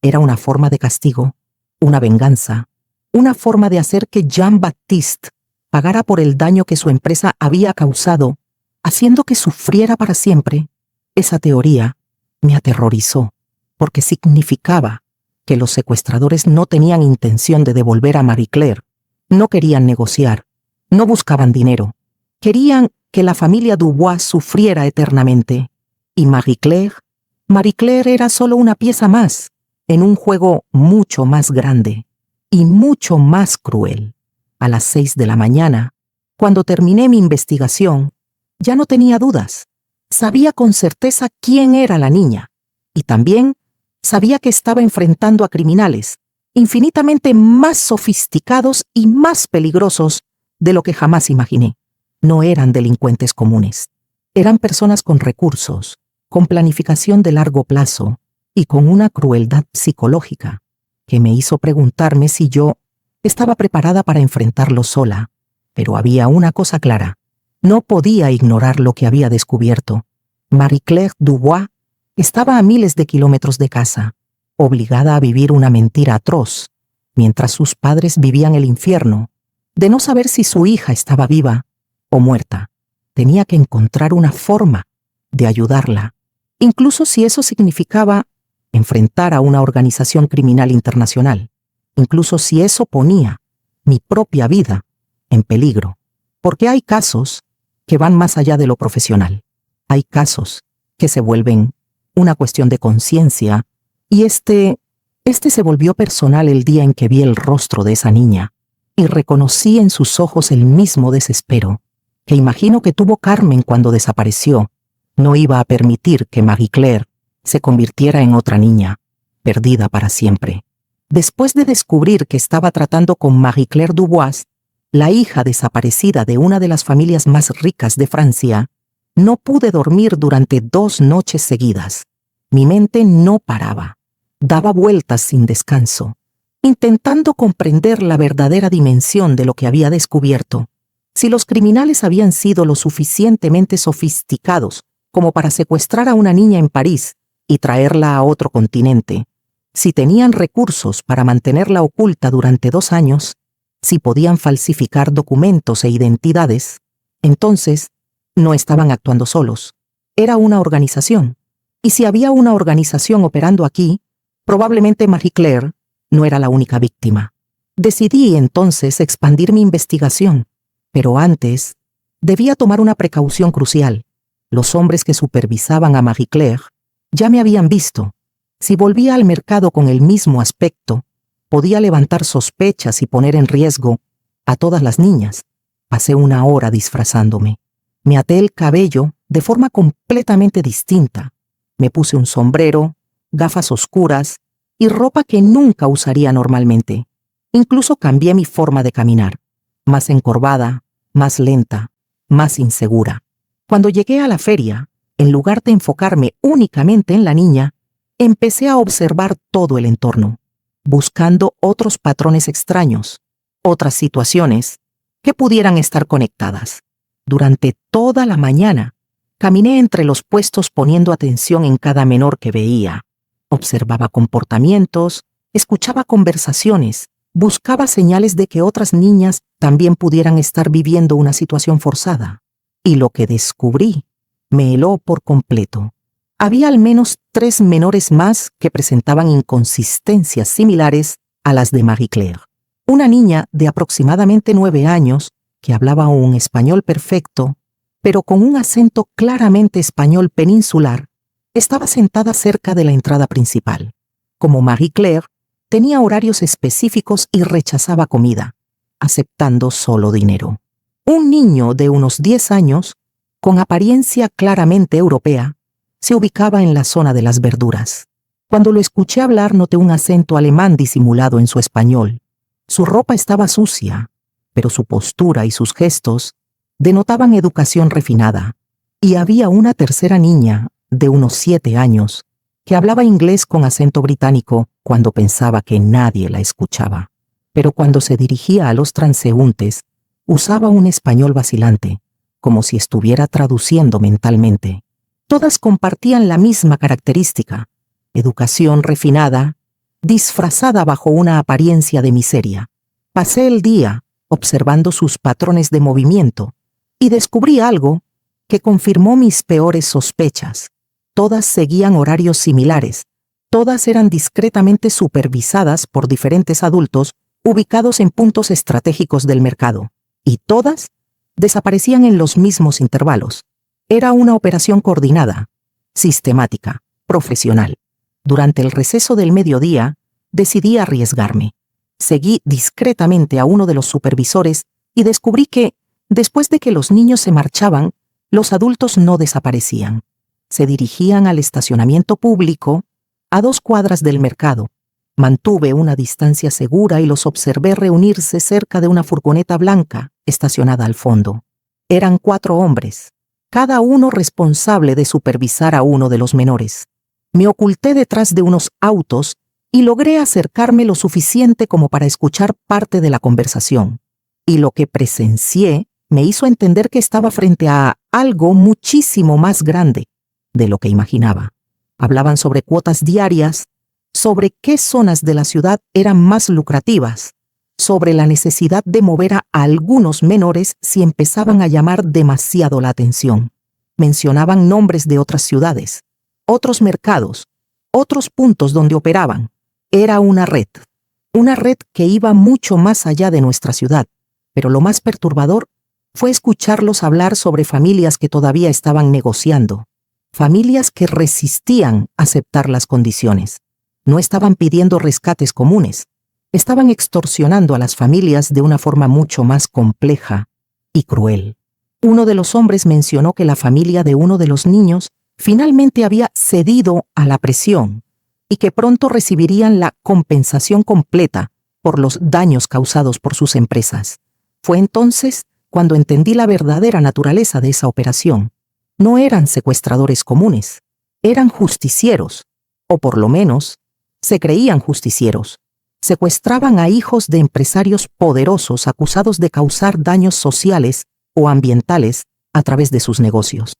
era una forma de castigo, una venganza, una forma de hacer que Jean-Baptiste pagara por el daño que su empresa había causado, haciendo que sufriera para siempre? Esa teoría me aterrorizó, porque significaba que los secuestradores no tenían intención de devolver a Marie-Claire, no querían negociar, no buscaban dinero, querían que la familia Dubois sufriera eternamente. Y Marie-Claire era solo una pieza más en un juego mucho más grande y mucho más cruel. A las 6 de la mañana, cuando terminé mi investigación, ya no tenía dudas. Sabía con certeza quién era la niña y también sabía que estaba enfrentando a criminales infinitamente más sofisticados y más peligrosos de lo que jamás imaginé. No eran delincuentes comunes. Eran personas con recursos, con planificación de largo plazo y con una crueldad psicológica que me hizo preguntarme si yo estaba preparada para enfrentarlo sola. Pero había una cosa clara. No podía ignorar lo que había descubierto. Marie-Claire Dubois estaba a miles de kilómetros de casa, obligada a vivir una mentira atroz, mientras sus padres vivían el infierno, de no saber si su hija estaba viva o muerta. Tenía que encontrar una forma de ayudarla, incluso si eso significaba enfrentar a una organización criminal internacional, incluso si eso ponía mi propia vida en peligro, porque hay casos que van más allá de lo profesional. Hay casos que se vuelven una cuestión de conciencia, y este se volvió personal el día en que vi el rostro de esa niña y reconocí en sus ojos el mismo desespero que imagino que tuvo Carmen cuando desapareció. No iba a permitir que Marie Claire se convirtiera en otra niña, perdida para siempre. Después de descubrir que estaba tratando con Marie Claire Dubois, la hija desaparecida de una de las familias más ricas de Francia, no pude dormir durante 2 noches seguidas. Mi mente no paraba. Daba vueltas sin descanso, intentando comprender la verdadera dimensión de lo que había descubierto. Si los criminales habían sido lo suficientemente sofisticados como para secuestrar a una niña en París y traerla a otro continente, si tenían recursos para mantenerla oculta durante 2 años, si podían falsificar documentos e identidades, entonces no estaban actuando solos. Era una organización. Y si había una organización operando aquí, probablemente Marie Claire no era la única víctima. Decidí entonces expandir mi investigación, pero antes debía tomar una precaución crucial. Los hombres que supervisaban a Marie Claire ya me habían visto. Si volvía al mercado con el mismo aspecto, podía levantar sospechas y poner en riesgo a todas las niñas. Pasé 1 hora disfrazándome. Me até el cabello de forma completamente distinta. Me puse un sombrero, gafas oscuras y ropa que nunca usaría normalmente. Incluso cambié mi forma de caminar, más encorvada, más lenta, más insegura. Cuando llegué a la feria, en lugar de enfocarme únicamente en la niña, empecé a observar todo el entorno, buscando otros patrones extraños, otras situaciones que pudieran estar conectadas. Durante toda la mañana, caminé entre los puestos poniendo atención en cada menor que veía. Observaba comportamientos, escuchaba conversaciones, buscaba señales de que otras niñas también pudieran estar viviendo una situación forzada. Y lo que descubrí me heló por completo. Había al menos 3 menores más que presentaban inconsistencias similares a las de Marie Claire. Una niña de aproximadamente 9 años que hablaba un español perfecto, pero con un acento claramente español peninsular, estaba sentada cerca de la entrada principal. Como Marie Claire, tenía horarios específicos y rechazaba comida, aceptando solo dinero. Un niño de unos 10 años, con apariencia claramente europea, se ubicaba en la zona de las verduras. Cuando lo escuché hablar, noté un acento alemán disimulado en su español. Su ropa estaba sucia, pero su postura y sus gestos denotaban educación refinada. Y había una tercera niña, de unos 7 años, que hablaba inglés con acento británico cuando pensaba que nadie la escuchaba. Pero cuando se dirigía a los transeúntes, usaba un español vacilante, como si estuviera traduciendo mentalmente. Todas compartían la misma característica: educación refinada, disfrazada bajo una apariencia de miseria. Pasé el día observando sus patrones de movimiento y descubrí algo que confirmó mis peores sospechas. Todas seguían horarios similares, todas eran discretamente supervisadas por diferentes adultos ubicados en puntos estratégicos del mercado, y todas desaparecían en los mismos intervalos. Era una operación coordinada, sistemática, profesional. Durante el receso del mediodía, decidí arriesgarme. Seguí discretamente a uno de los supervisores y descubrí que, después de que los niños se marchaban, los adultos no desaparecían. Se dirigían al estacionamiento público, a 2 cuadras del mercado. Mantuve una distancia segura y los observé reunirse cerca de una furgoneta blanca estacionada al fondo. Eran 4 hombres, cada uno responsable de supervisar a uno de los menores. Me oculté detrás de unos autos y logré acercarme lo suficiente como para escuchar parte de la conversación. Y lo que presencié me hizo entender que estaba frente a algo muchísimo más grande de lo que imaginaba. Hablaban sobre cuotas diarias, sobre qué zonas de la ciudad eran más lucrativas, sobre la necesidad de mover a algunos menores si empezaban a llamar demasiado la atención. Mencionaban nombres de otras ciudades, otros mercados, otros puntos donde operaban. Era una red que iba mucho más allá de nuestra ciudad, pero lo más perturbador fue escucharlos hablar sobre familias que todavía estaban negociando, familias que resistían aceptar las condiciones. No estaban pidiendo rescates comunes, estaban extorsionando a las familias de una forma mucho más compleja y cruel. Uno de los hombres mencionó que la familia de uno de los niños finalmente había cedido a la presión y que pronto recibirían la compensación completa por los daños causados por sus empresas. Fue entonces cuando entendí la verdadera naturaleza de esa operación. No eran secuestradores comunes, eran justicieros, o por lo menos, se creían justicieros. Secuestraban a hijos de empresarios poderosos acusados de causar daños sociales o ambientales a través de sus negocios.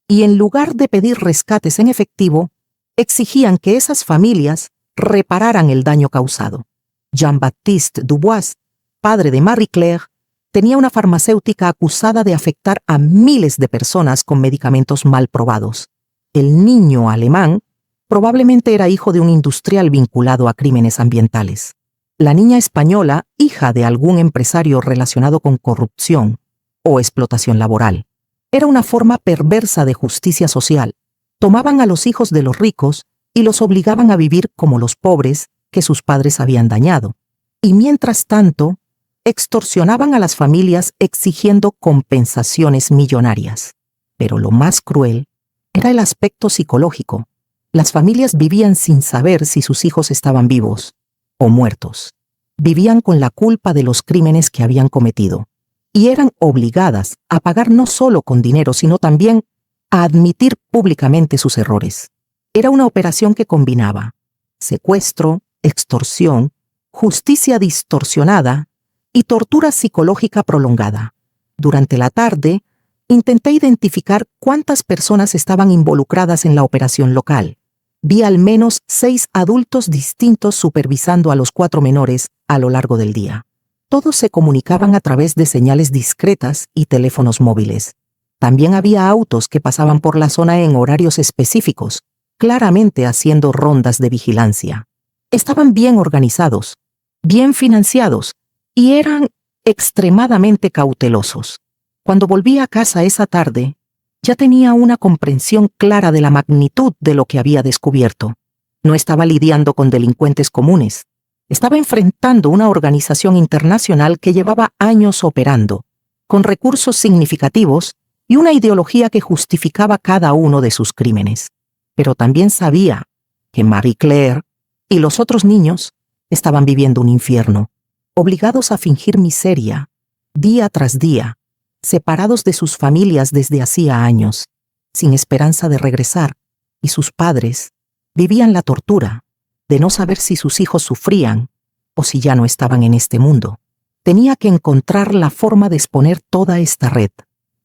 Y en lugar de pedir rescates en efectivo, exigían que esas familias repararan el daño causado. Jean-Baptiste Dubois, padre de Marie Claire, tenía una farmacéutica acusada de afectar a miles de personas con medicamentos mal probados. El niño alemán probablemente era hijo de un industrial vinculado a crímenes ambientales. La niña española, hija de algún empresario relacionado con corrupción o explotación laboral. Era una forma perversa de justicia social. Tomaban a los hijos de los ricos y los obligaban a vivir como los pobres que sus padres habían dañado. Y mientras tanto, extorsionaban a las familias exigiendo compensaciones millonarias. Pero lo más cruel era el aspecto psicológico. Las familias vivían sin saber si sus hijos estaban vivos o muertos. Vivían con la culpa de los crímenes que habían cometido y eran obligadas a pagar no solo con dinero, sino también a admitir públicamente sus errores. Era una operación que combinaba secuestro, extorsión, justicia distorsionada y tortura psicológica prolongada. Durante la tarde, intenté identificar cuántas personas estaban involucradas en la operación local. Vi al menos 6 adultos distintos supervisando a los 4 menores a lo largo del día. Todos se comunicaban a través de señales discretas y teléfonos móviles. También había autos que pasaban por la zona en horarios específicos, claramente haciendo rondas de vigilancia. Estaban bien organizados, bien financiados y eran extremadamente cautelosos. Cuando volví a casa esa tarde, ya tenía una comprensión clara de la magnitud de lo que había descubierto. No estaba lidiando con delincuentes comunes. Estaba enfrentando una organización internacional que llevaba años operando, con recursos significativos y una ideología que justificaba cada uno de sus crímenes. Pero también sabía que Marie Claire y los otros niños estaban viviendo un infierno, obligados a fingir miseria, día tras día, separados de sus familias desde hacía años, sin esperanza de regresar, y sus padres vivían la tortura de no saber si sus hijos sufrían o si ya no estaban en este mundo. Tenía que encontrar la forma de exponer toda esta red.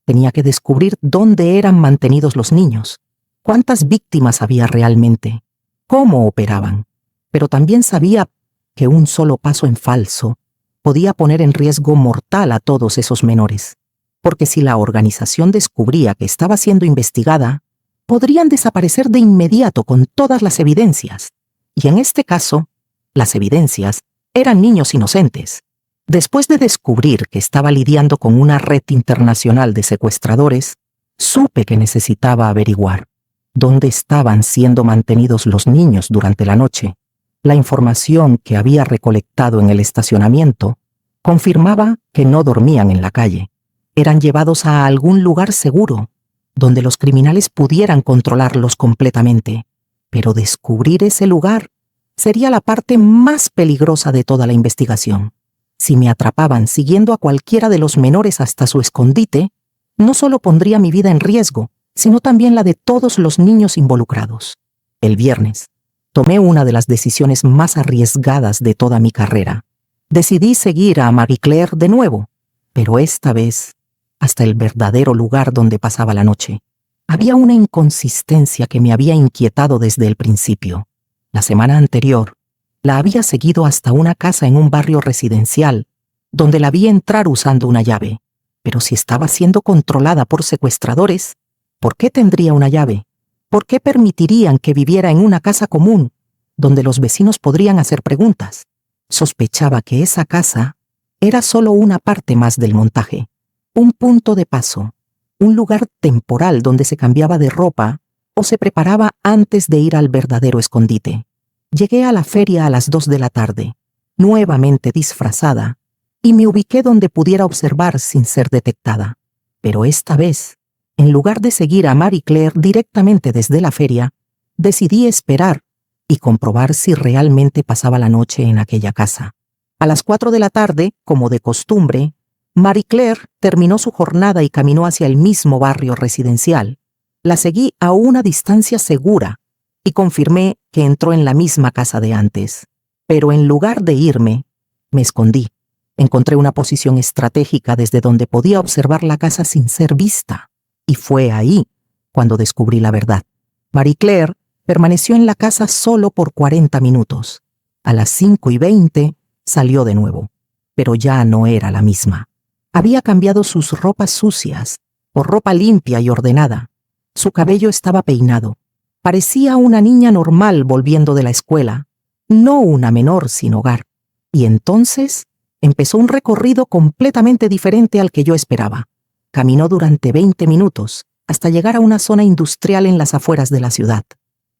Tenía que descubrir dónde eran mantenidos los niños, cuántas víctimas había realmente, cómo operaban. Pero también sabía que un solo paso en falso podía poner en riesgo mortal a todos esos menores, porque si la organización descubría que estaba siendo investigada, podrían desaparecer de inmediato con todas las evidencias. Y en este caso, las evidencias eran niños inocentes. Después de descubrir que estaba lidiando con una red internacional de secuestradores, supe que necesitaba averiguar dónde estaban siendo mantenidos los niños durante la noche. La información que había recolectado en el estacionamiento confirmaba que no dormían en la calle. Eran llevados a algún lugar seguro, donde los criminales pudieran controlarlos completamente. Pero descubrir ese lugar sería la parte más peligrosa de toda la investigación. Si me atrapaban siguiendo a cualquiera de los menores hasta su escondite, no solo pondría mi vida en riesgo, sino también la de todos los niños involucrados. El viernes, tomé una de las decisiones más arriesgadas de toda mi carrera. Decidí seguir a Marie Claire de nuevo, pero esta vez hasta el verdadero lugar donde pasaba la noche. Había una inconsistencia que me había inquietado desde el principio. La semana anterior, la había seguido hasta una casa en un barrio residencial, donde la vi entrar usando una llave. Pero si estaba siendo controlada por secuestradores, ¿por qué tendría una llave? ¿Por qué permitirían que viviera en una casa común, donde los vecinos podrían hacer preguntas? Sospechaba que esa casa era solo una parte más del montaje, un punto de paso, un lugar temporal donde se cambiaba de ropa o se preparaba antes de ir al verdadero escondite. Llegué a la feria a las 2 de la tarde, nuevamente disfrazada, y me ubiqué donde pudiera observar sin ser detectada. Pero esta vez, en lugar de seguir a Marie Claire directamente desde la feria, decidí esperar y comprobar si realmente pasaba la noche en aquella casa. A las 4 de la tarde, como de costumbre, Marie Claire terminó su jornada y caminó hacia el mismo barrio residencial. La seguí a una distancia segura y confirmé que entró en la misma casa de antes. Pero en lugar de irme, me escondí. Encontré una posición estratégica desde donde podía observar la casa sin ser vista. Y fue ahí cuando descubrí la verdad. Marie Claire permaneció en la casa solo por 40 minutos. A las 5:20 salió de nuevo, pero ya no era la misma. Había cambiado sus ropas sucias por ropa limpia y ordenada. Su cabello estaba peinado. Parecía una niña normal volviendo de la escuela, no una menor sin hogar. Y entonces empezó un recorrido completamente diferente al que yo esperaba. Caminó durante 20 minutos hasta llegar a una zona industrial en las afueras de la ciudad.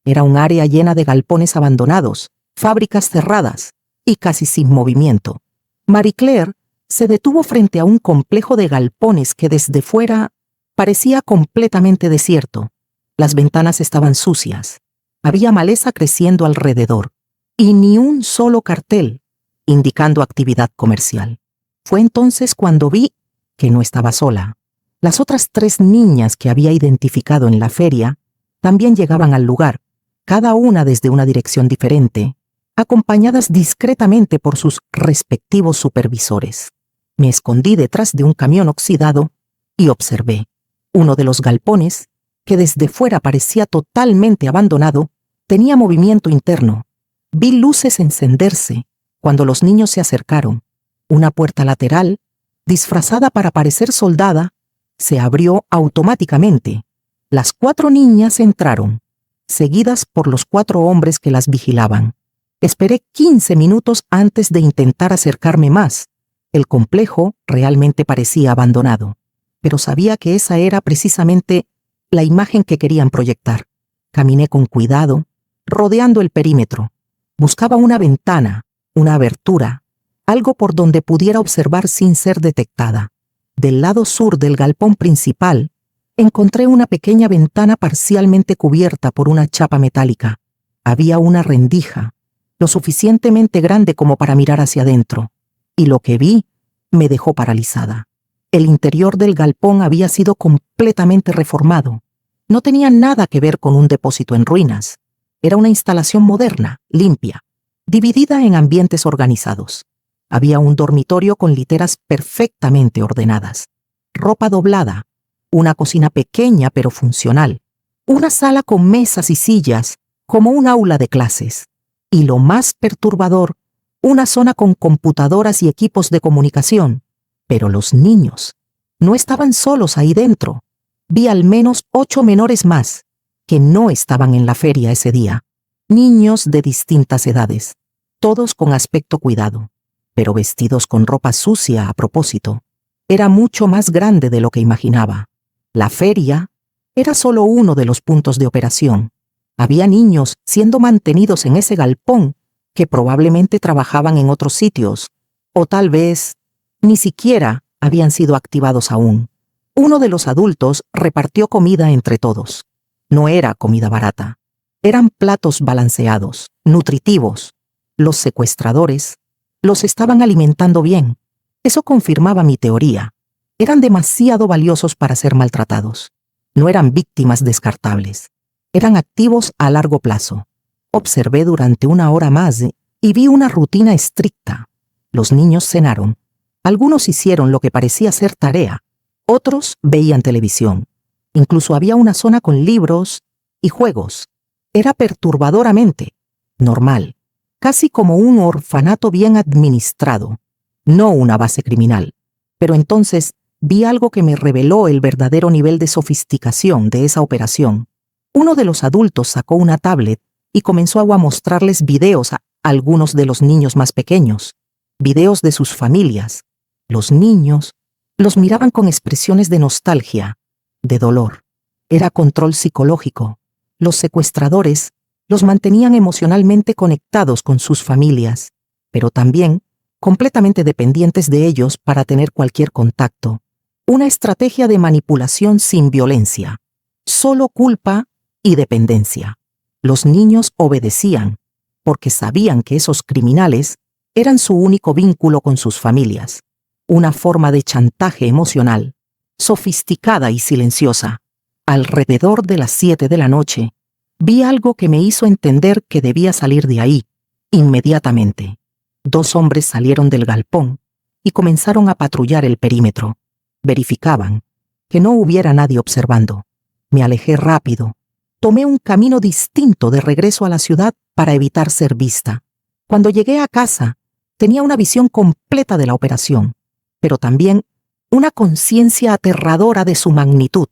Era un área llena de galpones abandonados, fábricas cerradas y casi sin movimiento. Marie Claire se detuvo frente a un complejo de galpones que desde fuera parecía completamente desierto. Las ventanas estaban sucias. Había maleza creciendo alrededor y ni un solo cartel indicando actividad comercial. Fue entonces cuando vi que no estaba sola. Las otras 3 niñas que había identificado en la feria también llegaban al lugar, cada una desde una dirección diferente, acompañadas discretamente por sus respectivos supervisores. Me escondí detrás de un camión oxidado y observé. Uno de los galpones, que desde fuera parecía totalmente abandonado, tenía movimiento interno. Vi luces encenderse cuando los niños se acercaron. Una puerta lateral, disfrazada para parecer soldada, se abrió automáticamente. Las 4 niñas entraron, seguidas por los 4 hombres que las vigilaban. Esperé 15 minutos antes de intentar acercarme más. El complejo realmente parecía abandonado, pero sabía que esa era precisamente la imagen que querían proyectar. Caminé con cuidado, rodeando el perímetro. Buscaba una ventana, una abertura, algo por donde pudiera observar sin ser detectada. Del lado sur del galpón principal, encontré una pequeña ventana parcialmente cubierta por una chapa metálica. Había una rendija, lo suficientemente grande como para mirar hacia adentro, y lo que vi me dejó paralizada. El interior del galpón había sido completamente reformado. No tenía nada que ver con un depósito en ruinas. Era una instalación moderna, limpia, dividida en ambientes organizados. Había un dormitorio con literas perfectamente ordenadas, ropa doblada, una cocina pequeña pero funcional, una sala con mesas y sillas, como un aula de clases, y lo más perturbador, una zona con computadoras y equipos de comunicación. Pero los niños no estaban solos ahí dentro. Vi al menos 8 menores más que no estaban en la feria ese día. Niños de distintas edades, todos con aspecto cuidado, pero vestidos con ropa sucia a propósito. Era mucho más grande de lo que imaginaba. La feria era solo uno de los puntos de operación. Había niños siendo mantenidos en ese galpón que probablemente trabajaban en otros sitios, o tal vez ni siquiera habían sido activados aún. Uno de los adultos repartió comida entre todos. No era comida barata. Eran platos balanceados, nutritivos. Los secuestradores los estaban alimentando bien. Eso confirmaba mi teoría. Eran demasiado valiosos para ser maltratados. No eran víctimas descartables. Eran activos a largo plazo. Observé durante 1 hora más y vi una rutina estricta. Los niños cenaron. Algunos hicieron lo que parecía ser tarea. Otros veían televisión. Incluso había una zona con libros y juegos. Era perturbadoramente, normal, casi como un orfanato bien administrado, no una base criminal. Pero entonces vi algo que me reveló el verdadero nivel de sofisticación de esa operación. Uno de los adultos sacó una tablet y comenzó a mostrarles videos a algunos de los niños más pequeños, videos de sus familias. Los niños los miraban con expresiones de nostalgia, de dolor. Era control psicológico. Los secuestradores los mantenían emocionalmente conectados con sus familias, pero también completamente dependientes de ellos para tener cualquier contacto. Una estrategia de manipulación sin violencia, solo culpa y dependencia. Los niños obedecían, porque sabían que esos criminales eran su único vínculo con sus familias. Una forma de chantaje emocional, sofisticada y silenciosa. Alrededor de las 7 de la noche, vi algo que me hizo entender que debía salir de ahí, inmediatamente. 2 hombres salieron del galpón y comenzaron a patrullar el perímetro. Verificaban que no hubiera nadie observando. Me alejé rápido. Tomé un camino distinto de regreso a la ciudad para evitar ser vista. Cuando llegué a casa, tenía una visión completa de la operación, pero también una conciencia aterradora de su magnitud.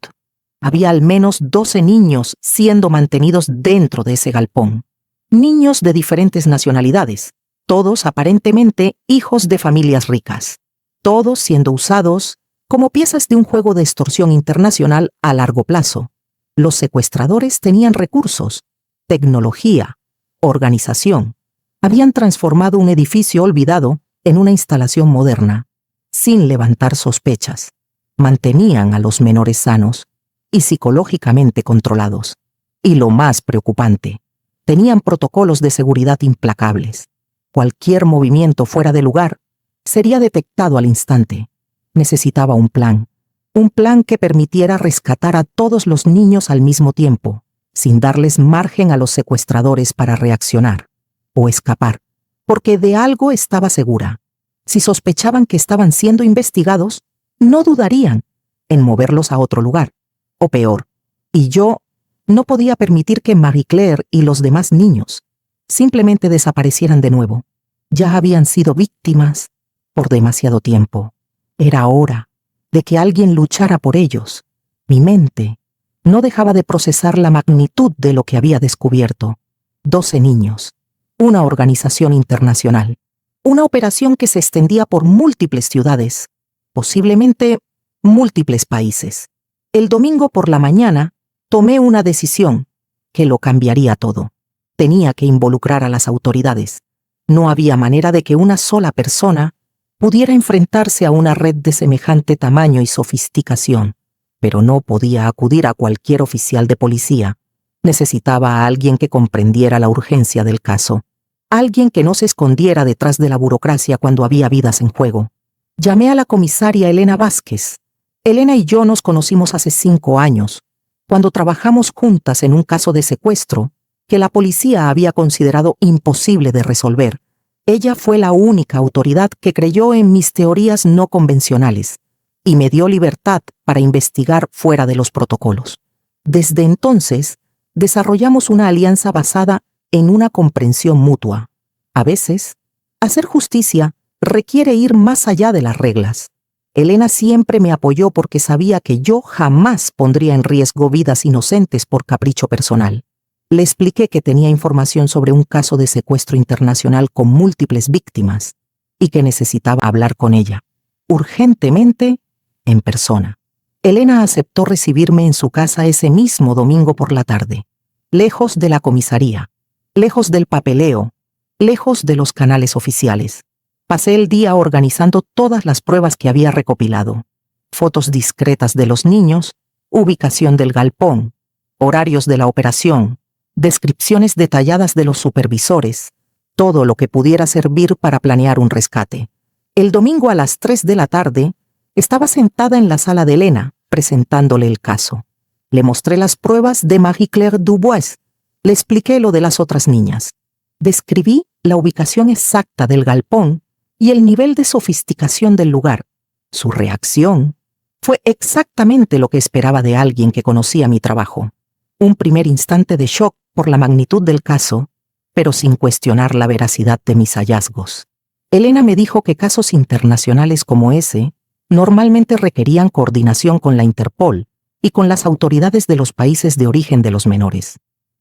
Había al menos 12 niños siendo mantenidos dentro de ese galpón. Niños de diferentes nacionalidades, todos aparentemente hijos de familias ricas. Todos siendo usados como piezas de un juego de extorsión internacional a largo plazo. Los secuestradores tenían recursos, tecnología, organización. Habían transformado un edificio olvidado en una instalación moderna, sin levantar sospechas. Mantenían a los menores sanos y psicológicamente controlados. Y lo más preocupante, tenían protocolos de seguridad implacables. Cualquier movimiento fuera de lugar sería detectado al instante. Necesitaba un plan que permitiera rescatar a todos los niños al mismo tiempo, sin darles margen a los secuestradores para reaccionar o escapar, porque de algo estaba segura. Si sospechaban que estaban siendo investigados, no dudarían en moverlos a otro lugar, o peor. Y yo no podía permitir que Marie Claire y los demás niños simplemente desaparecieran de nuevo. Ya habían sido víctimas por demasiado tiempo. Era hora de que alguien luchara por ellos. Mi mente no dejaba de procesar la magnitud de lo que había descubierto. 12 niños, una organización internacional, una operación que se extendía por múltiples ciudades, posiblemente múltiples países. El domingo por la mañana tomé una decisión que lo cambiaría todo. Tenía que involucrar a las autoridades. No había manera de que una sola persona pudiera enfrentarse a una red de semejante tamaño y sofisticación, pero no podía acudir a cualquier oficial de policía. Necesitaba a alguien que comprendiera la urgencia del caso, alguien que no se escondiera detrás de la burocracia cuando había vidas en juego. Llamé a la comisaria Elena Vázquez. Elena y yo nos conocimos hace 5 años, cuando trabajamos juntas en un caso de secuestro que la policía había considerado imposible de resolver. Ella fue la única autoridad que creyó en mis teorías no convencionales y me dio libertad para investigar fuera de los protocolos. Desde entonces, desarrollamos una alianza basada en una comprensión mutua. A veces, hacer justicia requiere ir más allá de las reglas. Elena siempre me apoyó porque sabía que yo jamás pondría en riesgo vidas inocentes por capricho personal. Le expliqué que tenía información sobre un caso de secuestro internacional con múltiples víctimas y que necesitaba hablar con ella, urgentemente, en persona. Elena aceptó recibirme en su casa ese mismo domingo por la tarde, lejos de la comisaría, lejos del papeleo, lejos de los canales oficiales. Pasé el día organizando todas las pruebas que había recopilado: fotos discretas de los niños, ubicación del galpón, horarios de la operación, descripciones detalladas de los supervisores, todo lo que pudiera servir para planear un rescate. El domingo a las 3 de la tarde, estaba sentada en la sala de Elena, presentándole el caso. Le mostré las pruebas de Marie Claire Dubois. Le expliqué lo de las otras niñas. Describí la ubicación exacta del galpón y el nivel de sofisticación del lugar. Su reacción fue exactamente lo que esperaba de alguien que conocía mi trabajo. Un primer instante de shock por la magnitud del caso, pero sin cuestionar la veracidad de mis hallazgos. Elena me dijo que casos internacionales como ese normalmente requerían coordinación con la Interpol y con las autoridades de los países de origen de los menores.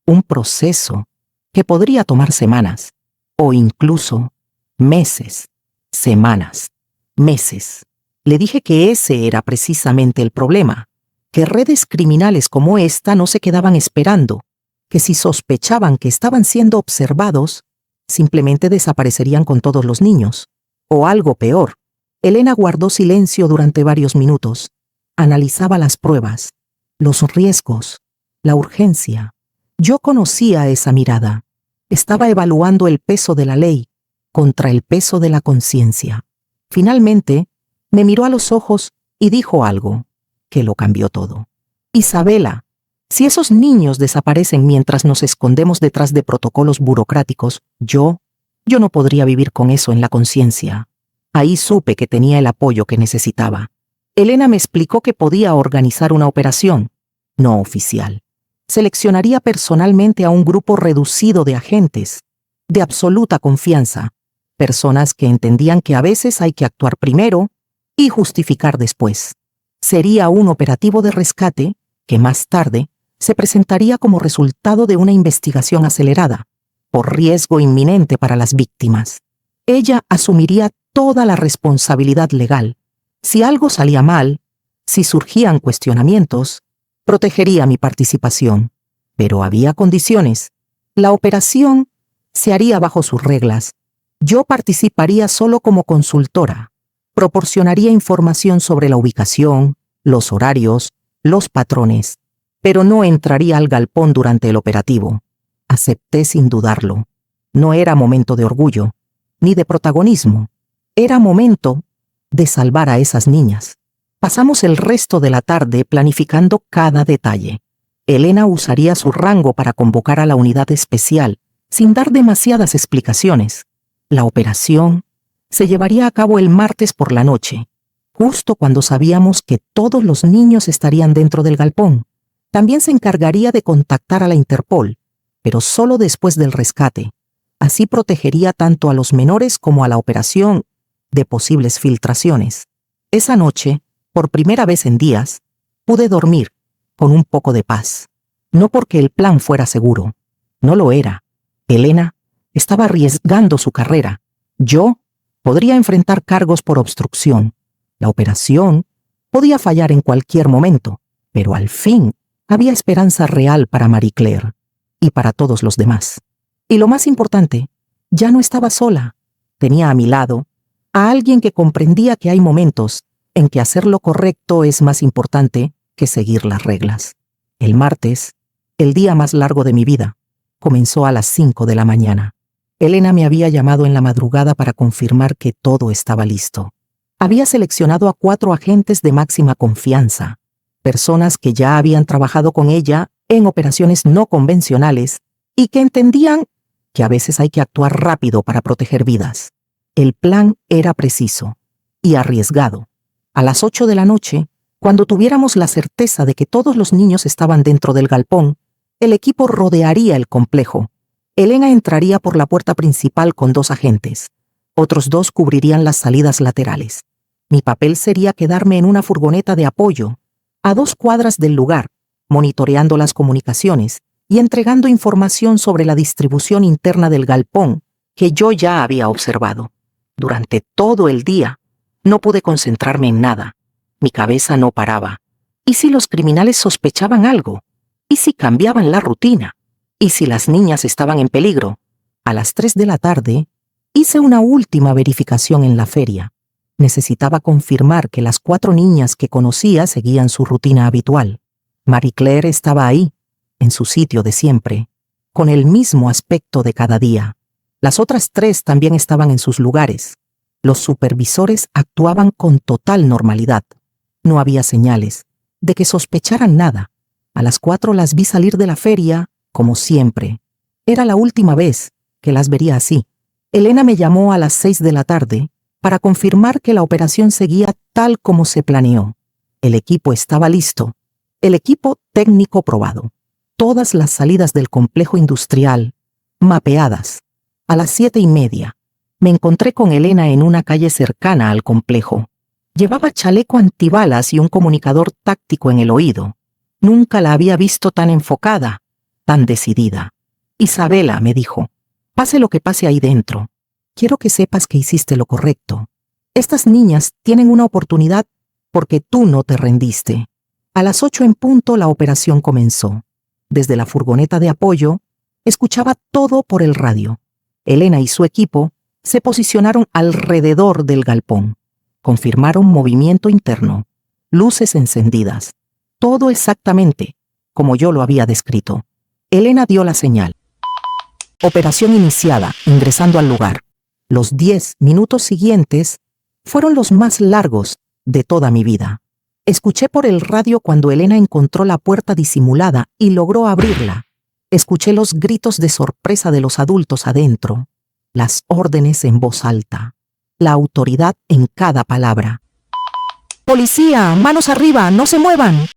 Un proceso que podría tomar semanas o incluso meses. Semanas, meses. Le dije que ese era precisamente el problema, que redes criminales como esta no se quedaban esperando, que si sospechaban que estaban siendo observados, simplemente desaparecerían con todos los niños. O algo peor. Elena guardó silencio durante varios minutos. Analizaba las pruebas, los riesgos, la urgencia. Yo conocía esa mirada. Estaba evaluando el peso de la ley contra el peso de la conciencia. Finalmente, me miró a los ojos y dijo algo que lo cambió todo. Isabela, si esos niños desaparecen mientras nos escondemos detrás de protocolos burocráticos, yo no podría vivir con eso en la conciencia. Ahí supe que tenía el apoyo que necesitaba. Elena me explicó que podía organizar una operación, no oficial. Seleccionaría personalmente a un grupo reducido de agentes, de absoluta confianza, personas que entendían que a veces hay que actuar primero y justificar después. Sería un operativo de rescate que más tarde se presentaría como resultado de una investigación acelerada, por riesgo inminente para las víctimas. Ella asumiría toda la responsabilidad legal. Si algo salía mal, si surgían cuestionamientos, protegería mi participación. Pero había condiciones. La operación se haría bajo sus reglas. Yo participaría solo como consultora. Proporcionaría información sobre la ubicación, los horarios, los patrones, pero no entraría al galpón durante el operativo. Acepté sin dudarlo. No era momento de orgullo, ni de protagonismo. Era momento de salvar a esas niñas. Pasamos el resto de la tarde planificando cada detalle. Elena usaría su rango para convocar a la unidad especial, sin dar demasiadas explicaciones. La operación se llevaría a cabo el martes por la noche, justo cuando sabíamos que todos los niños estarían dentro del galpón. También se encargaría de contactar a la Interpol, pero solo después del rescate. Así protegería tanto a los menores como a la operación de posibles filtraciones. Esa noche, por primera vez en días, pude dormir con un poco de paz. No porque el plan fuera seguro. No lo era. Elena estaba arriesgando su carrera. Yo podría enfrentar cargos por obstrucción. La operación podía fallar en cualquier momento, pero al fin había esperanza real para Marie Claire y para todos los demás. Y lo más importante, ya no estaba sola. Tenía a mi lado a alguien que comprendía que hay momentos en que hacer lo correcto es más importante que seguir las reglas. El martes, el día más largo de mi vida, comenzó a las 5 de la mañana. Elena me había llamado en la madrugada para confirmar que todo estaba listo. Había seleccionado a 4 agentes de máxima confianza, personas que ya habían trabajado con ella en operaciones no convencionales y que entendían que a veces hay que actuar rápido para proteger vidas. El plan era preciso y arriesgado. A las 8 de la noche, cuando tuviéramos la certeza de que todos los niños estaban dentro del galpón, el equipo rodearía el complejo. Elena entraría por la puerta principal con 2 agentes. Otros 2 cubrirían las salidas laterales. Mi papel sería quedarme en una furgoneta de apoyo, a 2 cuadras del lugar, monitoreando las comunicaciones y entregando información sobre la distribución interna del galpón que yo ya había observado. Durante todo el día, no pude concentrarme en nada. Mi cabeza no paraba. ¿Y si los criminales sospechaban algo? ¿Y si cambiaban la rutina? ¿Y si las niñas estaban en peligro? A las 3 de la tarde, hice una última verificación en la feria. Necesitaba confirmar que las 4 niñas que conocía seguían su rutina habitual. Marie Claire estaba ahí, en su sitio de siempre, con el mismo aspecto de cada día. Las otras 3 también estaban en sus lugares. Los supervisores actuaban con total normalidad. No había señales de que sospecharan nada. A las 4 las vi salir de la feria, como siempre. Era la última vez que las vería así. Elena me llamó a las 6 de la tarde para confirmar que la operación seguía tal como se planeó. El equipo estaba listo. El equipo técnico probado. Todas las salidas del complejo industrial, Mapeadas. A las 7:30. Me encontré con Elena en una calle cercana al complejo. Llevaba chaleco antibalas y un comunicador táctico en el oído. Nunca la había visto tan enfocada, tan decidida. Isabela, me dijo, pase lo que pase ahí dentro, quiero que sepas que hiciste lo correcto. Estas niñas tienen una oportunidad porque tú no te rendiste. A las 8 en punto la operación comenzó. Desde la furgoneta de apoyo, escuchaba todo por el radio. Elena y su equipo se posicionaron alrededor del galpón. Confirmaron movimiento interno, luces encendidas. Todo exactamente como yo lo había descrito. Elena dio la señal. Operación iniciada, ingresando al lugar. Los 10 minutos siguientes fueron los más largos de toda mi vida. Escuché por el radio cuando Elena encontró la puerta disimulada y logró abrirla. Escuché los gritos de sorpresa de los adultos adentro, las órdenes en voz alta, la autoridad en cada palabra. ¡Policía! ¡Manos arriba! ¡No se muevan!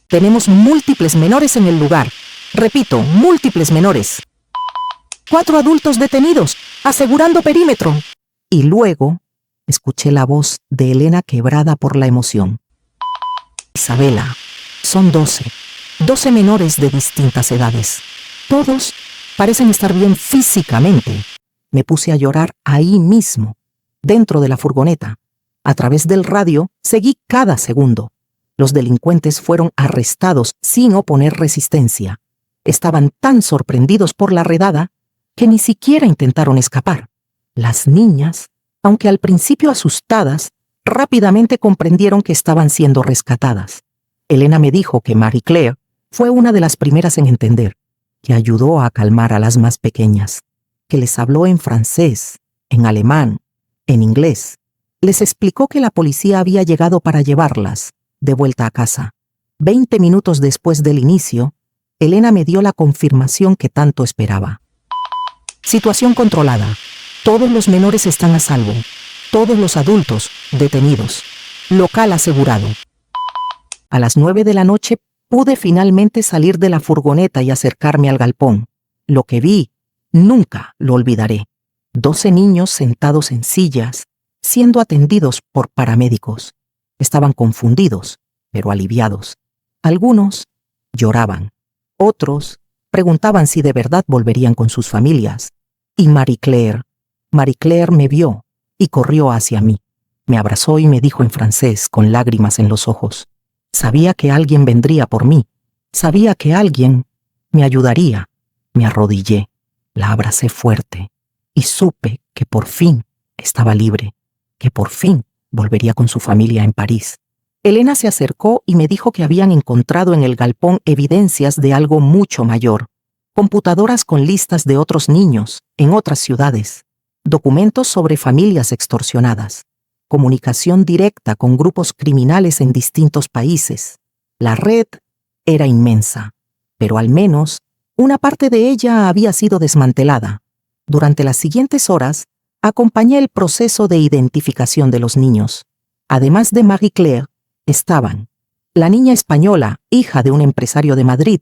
Tenemos múltiples menores en el lugar. Repito, múltiples menores. 4 adultos detenidos, asegurando perímetro. Y luego escuché la voz de Elena quebrada por la emoción. Isabela, son 12 menores de distintas edades. Todos parecen estar bien físicamente. Me puse a llorar ahí mismo, dentro de la furgoneta. A través del radio seguí cada segundo. Los delincuentes fueron arrestados sin oponer resistencia. Estaban tan sorprendidos por la redada que ni siquiera intentaron escapar. Las niñas, aunque al principio asustadas, rápidamente comprendieron que estaban siendo rescatadas. Elena me dijo que Marie Claire fue una de las primeras en entender, que ayudó a calmar a las más pequeñas, que les habló en francés, en alemán, en inglés. Les explicó que la policía había llegado para llevarlas de vuelta a casa. 20 minutos después del inicio, Elena me dio la confirmación que tanto esperaba. Situación controlada. Todos los menores están a salvo. Todos los adultos detenidos. Local asegurado. A las 9 de la noche pude finalmente salir de la furgoneta y acercarme al galpón. Lo que vi, nunca lo olvidaré. 12 niños sentados en sillas, siendo atendidos por paramédicos. Estaban confundidos, pero aliviados. Algunos lloraban. Otros preguntaban si de verdad volverían con sus familias. Y Marie Claire me vio y corrió hacia mí. Me abrazó y me dijo en francés, con lágrimas en los ojos. Sabía que alguien vendría por mí. Sabía que alguien me ayudaría. Me arrodillé, la abracé fuerte y supe que por fin estaba libre, que por fin volvería con su familia en París. Elena se acercó y me dijo que habían encontrado en el galpón evidencias de algo mucho mayor. Computadoras con listas de otros niños en otras ciudades, documentos sobre familias extorsionadas, comunicación directa con grupos criminales en distintos países. La red era inmensa, pero al menos una parte de ella había sido desmantelada. Durante las siguientes horas, acompañé el proceso de identificación de los niños. Además de Marie Claire, estaban la niña española, hija de un empresario de Madrid,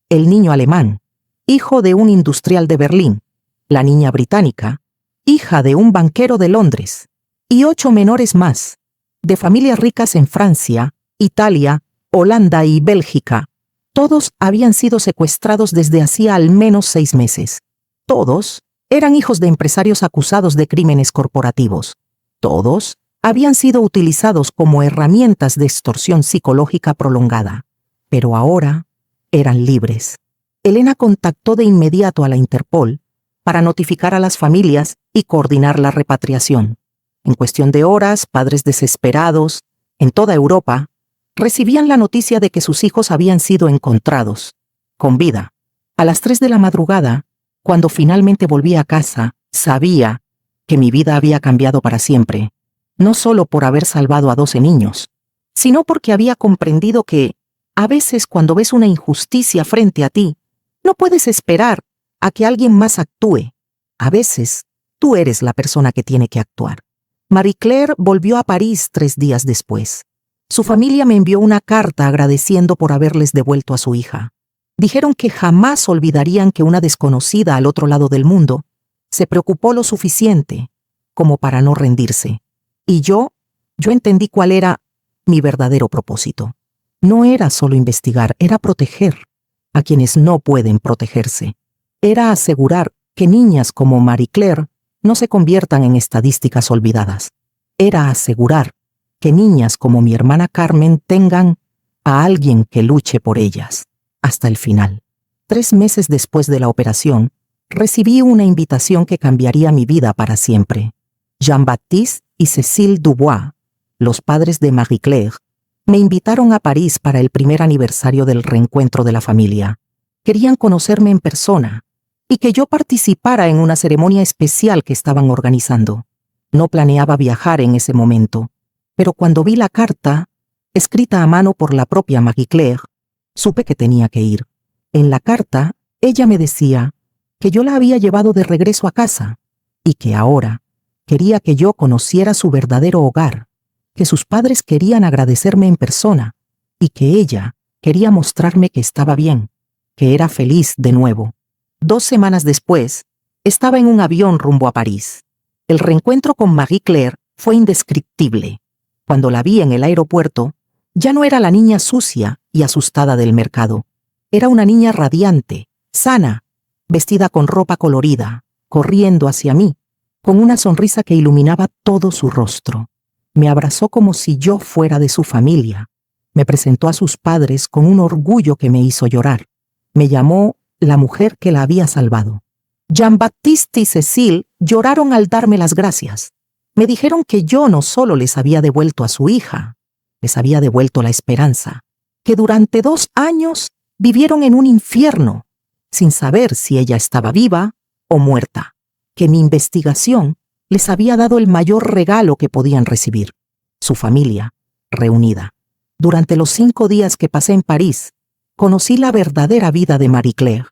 el niño alemán, hijo de un industrial de Berlín, la niña británica, hija de un banquero de Londres, y 8 menores más, de familias ricas en Francia, Italia, Holanda y Bélgica. Todos habían sido secuestrados desde hacía al menos 6 meses. Todos eran hijos de empresarios acusados de crímenes corporativos. Todos habían sido utilizados como herramientas de extorsión psicológica prolongada. Pero ahora eran libres. Elena contactó de inmediato a la Interpol para notificar a las familias y coordinar la repatriación. En cuestión de horas, padres desesperados, en toda Europa, recibían la noticia de que sus hijos habían sido encontrados, con vida. A las 3 de la madrugada, cuando finalmente volví a casa, sabía que mi vida había cambiado para siempre, no solo por haber salvado a 12 niños, sino porque había comprendido que, a veces cuando ves una injusticia frente a ti, no puedes esperar a que alguien más actúe. A veces, tú eres la persona que tiene que actuar. Marie Claire volvió a París 3 días después. Su familia me envió una carta agradeciendo por haberles devuelto a su hija. Dijeron que jamás olvidarían que una desconocida al otro lado del mundo se preocupó lo suficiente como para no rendirse. Y yo entendí cuál era mi verdadero propósito. No era solo investigar, era proteger a quienes no pueden protegerse. Era asegurar que niñas como Marie Claire no se conviertan en estadísticas olvidadas. Era asegurar que niñas como mi hermana Carmen tengan a alguien que luche por ellas hasta el final. 3 meses después de la operación, recibí una invitación que cambiaría mi vida para siempre. Jean-Baptiste y Cécile Dubois, los padres de Marie Claire, me invitaron a París para el primer aniversario del reencuentro de la familia. Querían conocerme en persona y que yo participara en una ceremonia especial que estaban organizando. No planeaba viajar en ese momento, pero cuando vi la carta, escrita a mano por la propia Marie Claire, supe que tenía que ir. En la carta, ella me decía que yo la había llevado de regreso a casa y que ahora quería que yo conociera su verdadero hogar, que sus padres querían agradecerme en persona y que ella quería mostrarme que estaba bien, que era feliz de nuevo. 2 semanas después, estaba en un avión rumbo a París. El reencuentro con Marie Claire fue indescriptible. Cuando la vi en el aeropuerto, ya no era la niña sucia y asustada del mercado. Era una niña radiante, sana, vestida con ropa colorida, corriendo hacia mí, con una sonrisa que iluminaba todo su rostro. Me abrazó como si yo fuera de su familia. Me presentó a sus padres con un orgullo que me hizo llorar. Me llamó la mujer que la había salvado. Jean-Baptiste y Cécile lloraron al darme las gracias. Me dijeron que yo no solo les había devuelto a su hija, les había devuelto la esperanza, que durante 2 años vivieron en un infierno, sin saber si ella estaba viva o muerta, que mi investigación les había dado el mayor regalo que podían recibir, su familia reunida. Durante los 5 días que pasé en París, conocí la verdadera vida de Marie Claire.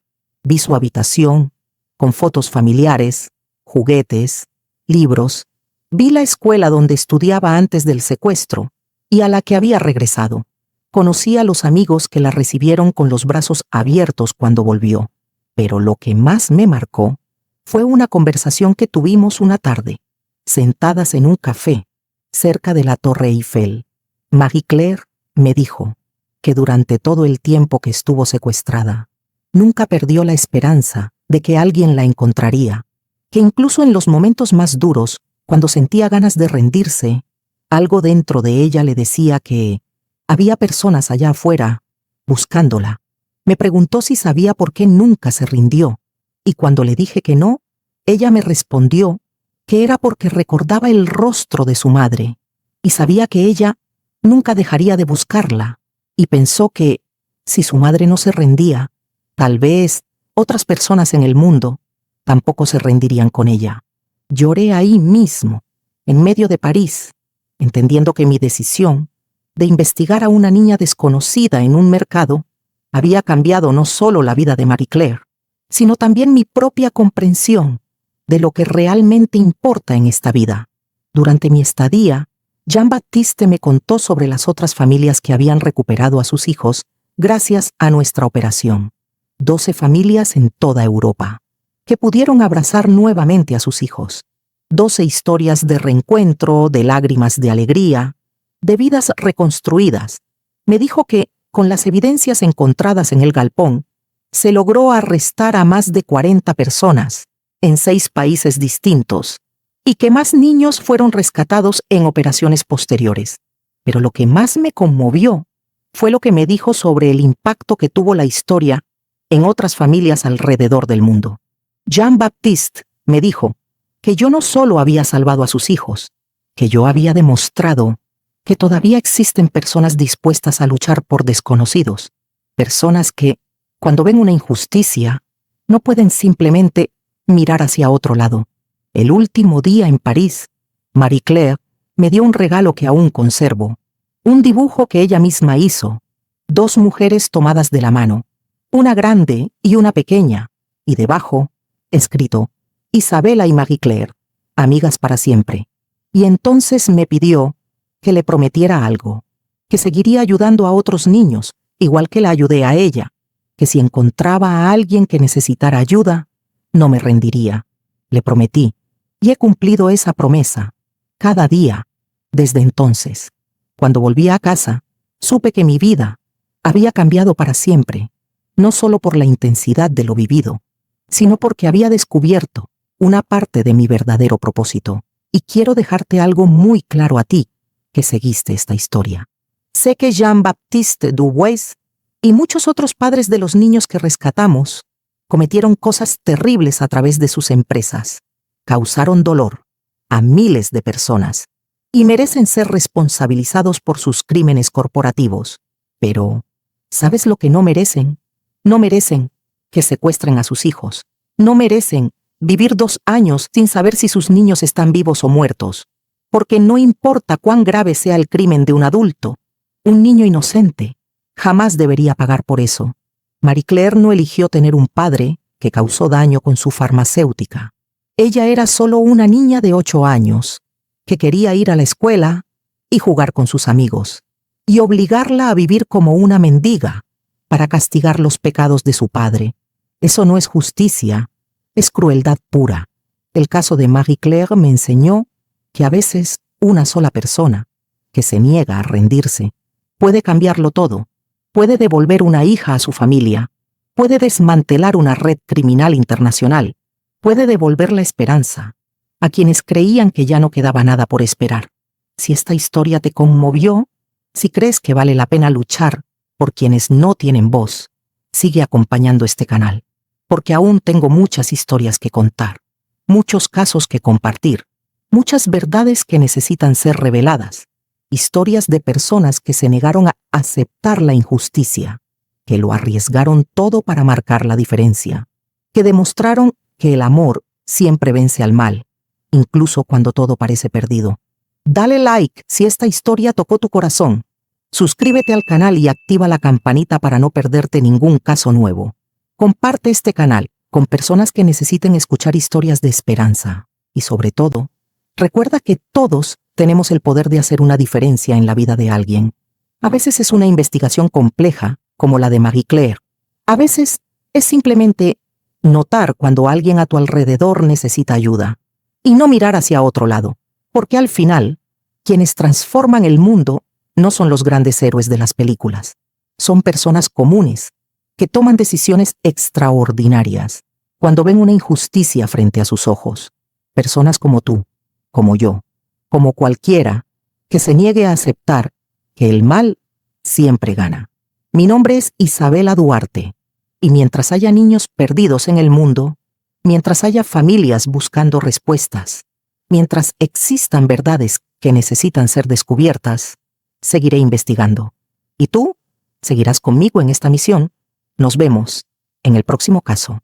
Vi su habitación, con fotos familiares, juguetes, libros. Vi la escuela donde estudiaba antes del secuestro y a la que había regresado. Conocí a los amigos que la recibieron con los brazos abiertos cuando volvió. Pero lo que más me marcó fue una conversación que tuvimos una tarde, sentadas en un café, cerca de la Torre Eiffel. Marie Claire me dijo que durante todo el tiempo que estuvo secuestrada, nunca perdió la esperanza de que alguien la encontraría, que incluso en los momentos más duros, cuando sentía ganas de rendirse, algo dentro de ella le decía que había personas allá afuera buscándola. Me preguntó si sabía por qué nunca se rindió, y cuando le dije que no, ella me respondió que era porque recordaba el rostro de su madre, y sabía que ella nunca dejaría de buscarla, y pensó que, si su madre no se rendía, tal vez otras personas en el mundo tampoco se rendirían con ella. Lloré ahí mismo, en medio de París, entendiendo que mi decisión de investigar a una niña desconocida en un mercado había cambiado no solo la vida de Marie Claire, sino también mi propia comprensión de lo que realmente importa en esta vida. Durante mi estadía, Jean-Baptiste me contó sobre las otras familias que habían recuperado a sus hijos gracias a nuestra operación. 12 familias en toda Europa, que pudieron abrazar nuevamente a sus hijos. 12 historias de reencuentro, de lágrimas de alegría, de vidas reconstruidas. Me dijo que, con las evidencias encontradas en el galpón, se logró arrestar a más de 40 personas en 6 países distintos y que más niños fueron rescatados en operaciones posteriores. Pero lo que más me conmovió fue lo que me dijo sobre el impacto que tuvo la historia en otras familias alrededor del mundo. Jean-Baptiste me dijo que yo no solo había salvado a sus hijos, que yo había demostrado que todavía existen personas dispuestas a luchar por desconocidos, personas que, cuando ven una injusticia, no pueden simplemente mirar hacia otro lado. El último día en París, Marie Claire me dio un regalo que aún conservo, un dibujo que ella misma hizo, 2 mujeres tomadas de la mano, una grande y una pequeña, y debajo, escrito, Isabella y Marie Claire, amigas para siempre. Y entonces me pidió que le prometiera algo, que seguiría ayudando a otros niños, igual que la ayudé a ella, que si encontraba a alguien que necesitara ayuda, no me rendiría. Le prometí, y he cumplido esa promesa, cada día, desde entonces. Cuando volví a casa, supe que mi vida había cambiado para siempre, no solo por la intensidad de lo vivido, sino porque había descubierto una parte de mi verdadero propósito. Y quiero dejarte algo muy claro a ti, que seguiste esta historia. Sé que Jean-Baptiste Dubois y muchos otros padres de los niños que rescatamos cometieron cosas terribles a través de sus empresas. Causaron dolor a miles de personas y merecen ser responsabilizados por sus crímenes corporativos. Pero, ¿sabes lo que no merecen? No merecen que secuestren a sus hijos. No merecen vivir 2 años sin saber si sus niños están vivos o muertos. Porque no importa cuán grave sea el crimen de un adulto, un niño inocente jamás debería pagar por eso. Marie Claire no eligió tener un padre que causó daño con su farmacéutica. Ella era solo una niña de 8 años, que quería ir a la escuela y jugar con sus amigos, y obligarla a vivir como una mendiga para castigar los pecados de su padre. Eso no es justicia, es crueldad pura. El caso de Marie Claire me enseñó que a veces una sola persona, que se niega a rendirse, puede cambiarlo todo. Puede devolver una hija a su familia, puede desmantelar una red criminal internacional, puede devolver la esperanza a quienes creían que ya no quedaba nada por esperar. Si esta historia te conmovió, si crees que vale la pena luchar por quienes no tienen voz, sigue acompañando este canal, porque aún tengo muchas historias que contar, muchos casos que compartir, muchas verdades que necesitan ser reveladas. Historias de personas que se negaron a aceptar la injusticia, que lo arriesgaron todo para marcar la diferencia, que demostraron que el amor siempre vence al mal, incluso cuando todo parece perdido. Dale like si esta historia tocó tu corazón. Suscríbete al canal y activa la campanita para no perderte ningún caso nuevo. Comparte este canal con personas que necesiten escuchar historias de esperanza. Y sobre todo, recuerda que todos tenemos el poder de hacer una diferencia en la vida de alguien. A veces es una investigación compleja, como la de Marie Claire. A veces es simplemente notar cuando alguien a tu alrededor necesita ayuda y no mirar hacia otro lado, porque al final, quienes transforman el mundo no son los grandes héroes de las películas. Son personas comunes que toman decisiones extraordinarias cuando ven una injusticia frente a sus ojos. Personas como tú, como yo, como cualquiera que se niegue a aceptar que el mal siempre gana. Mi nombre es Isabela Duarte, y mientras haya niños perdidos en el mundo, mientras haya familias buscando respuestas, mientras existan verdades que necesitan ser descubiertas, seguiré investigando. ¿Y tú? ¿Seguirás conmigo en esta misión? Nos vemos en el próximo caso.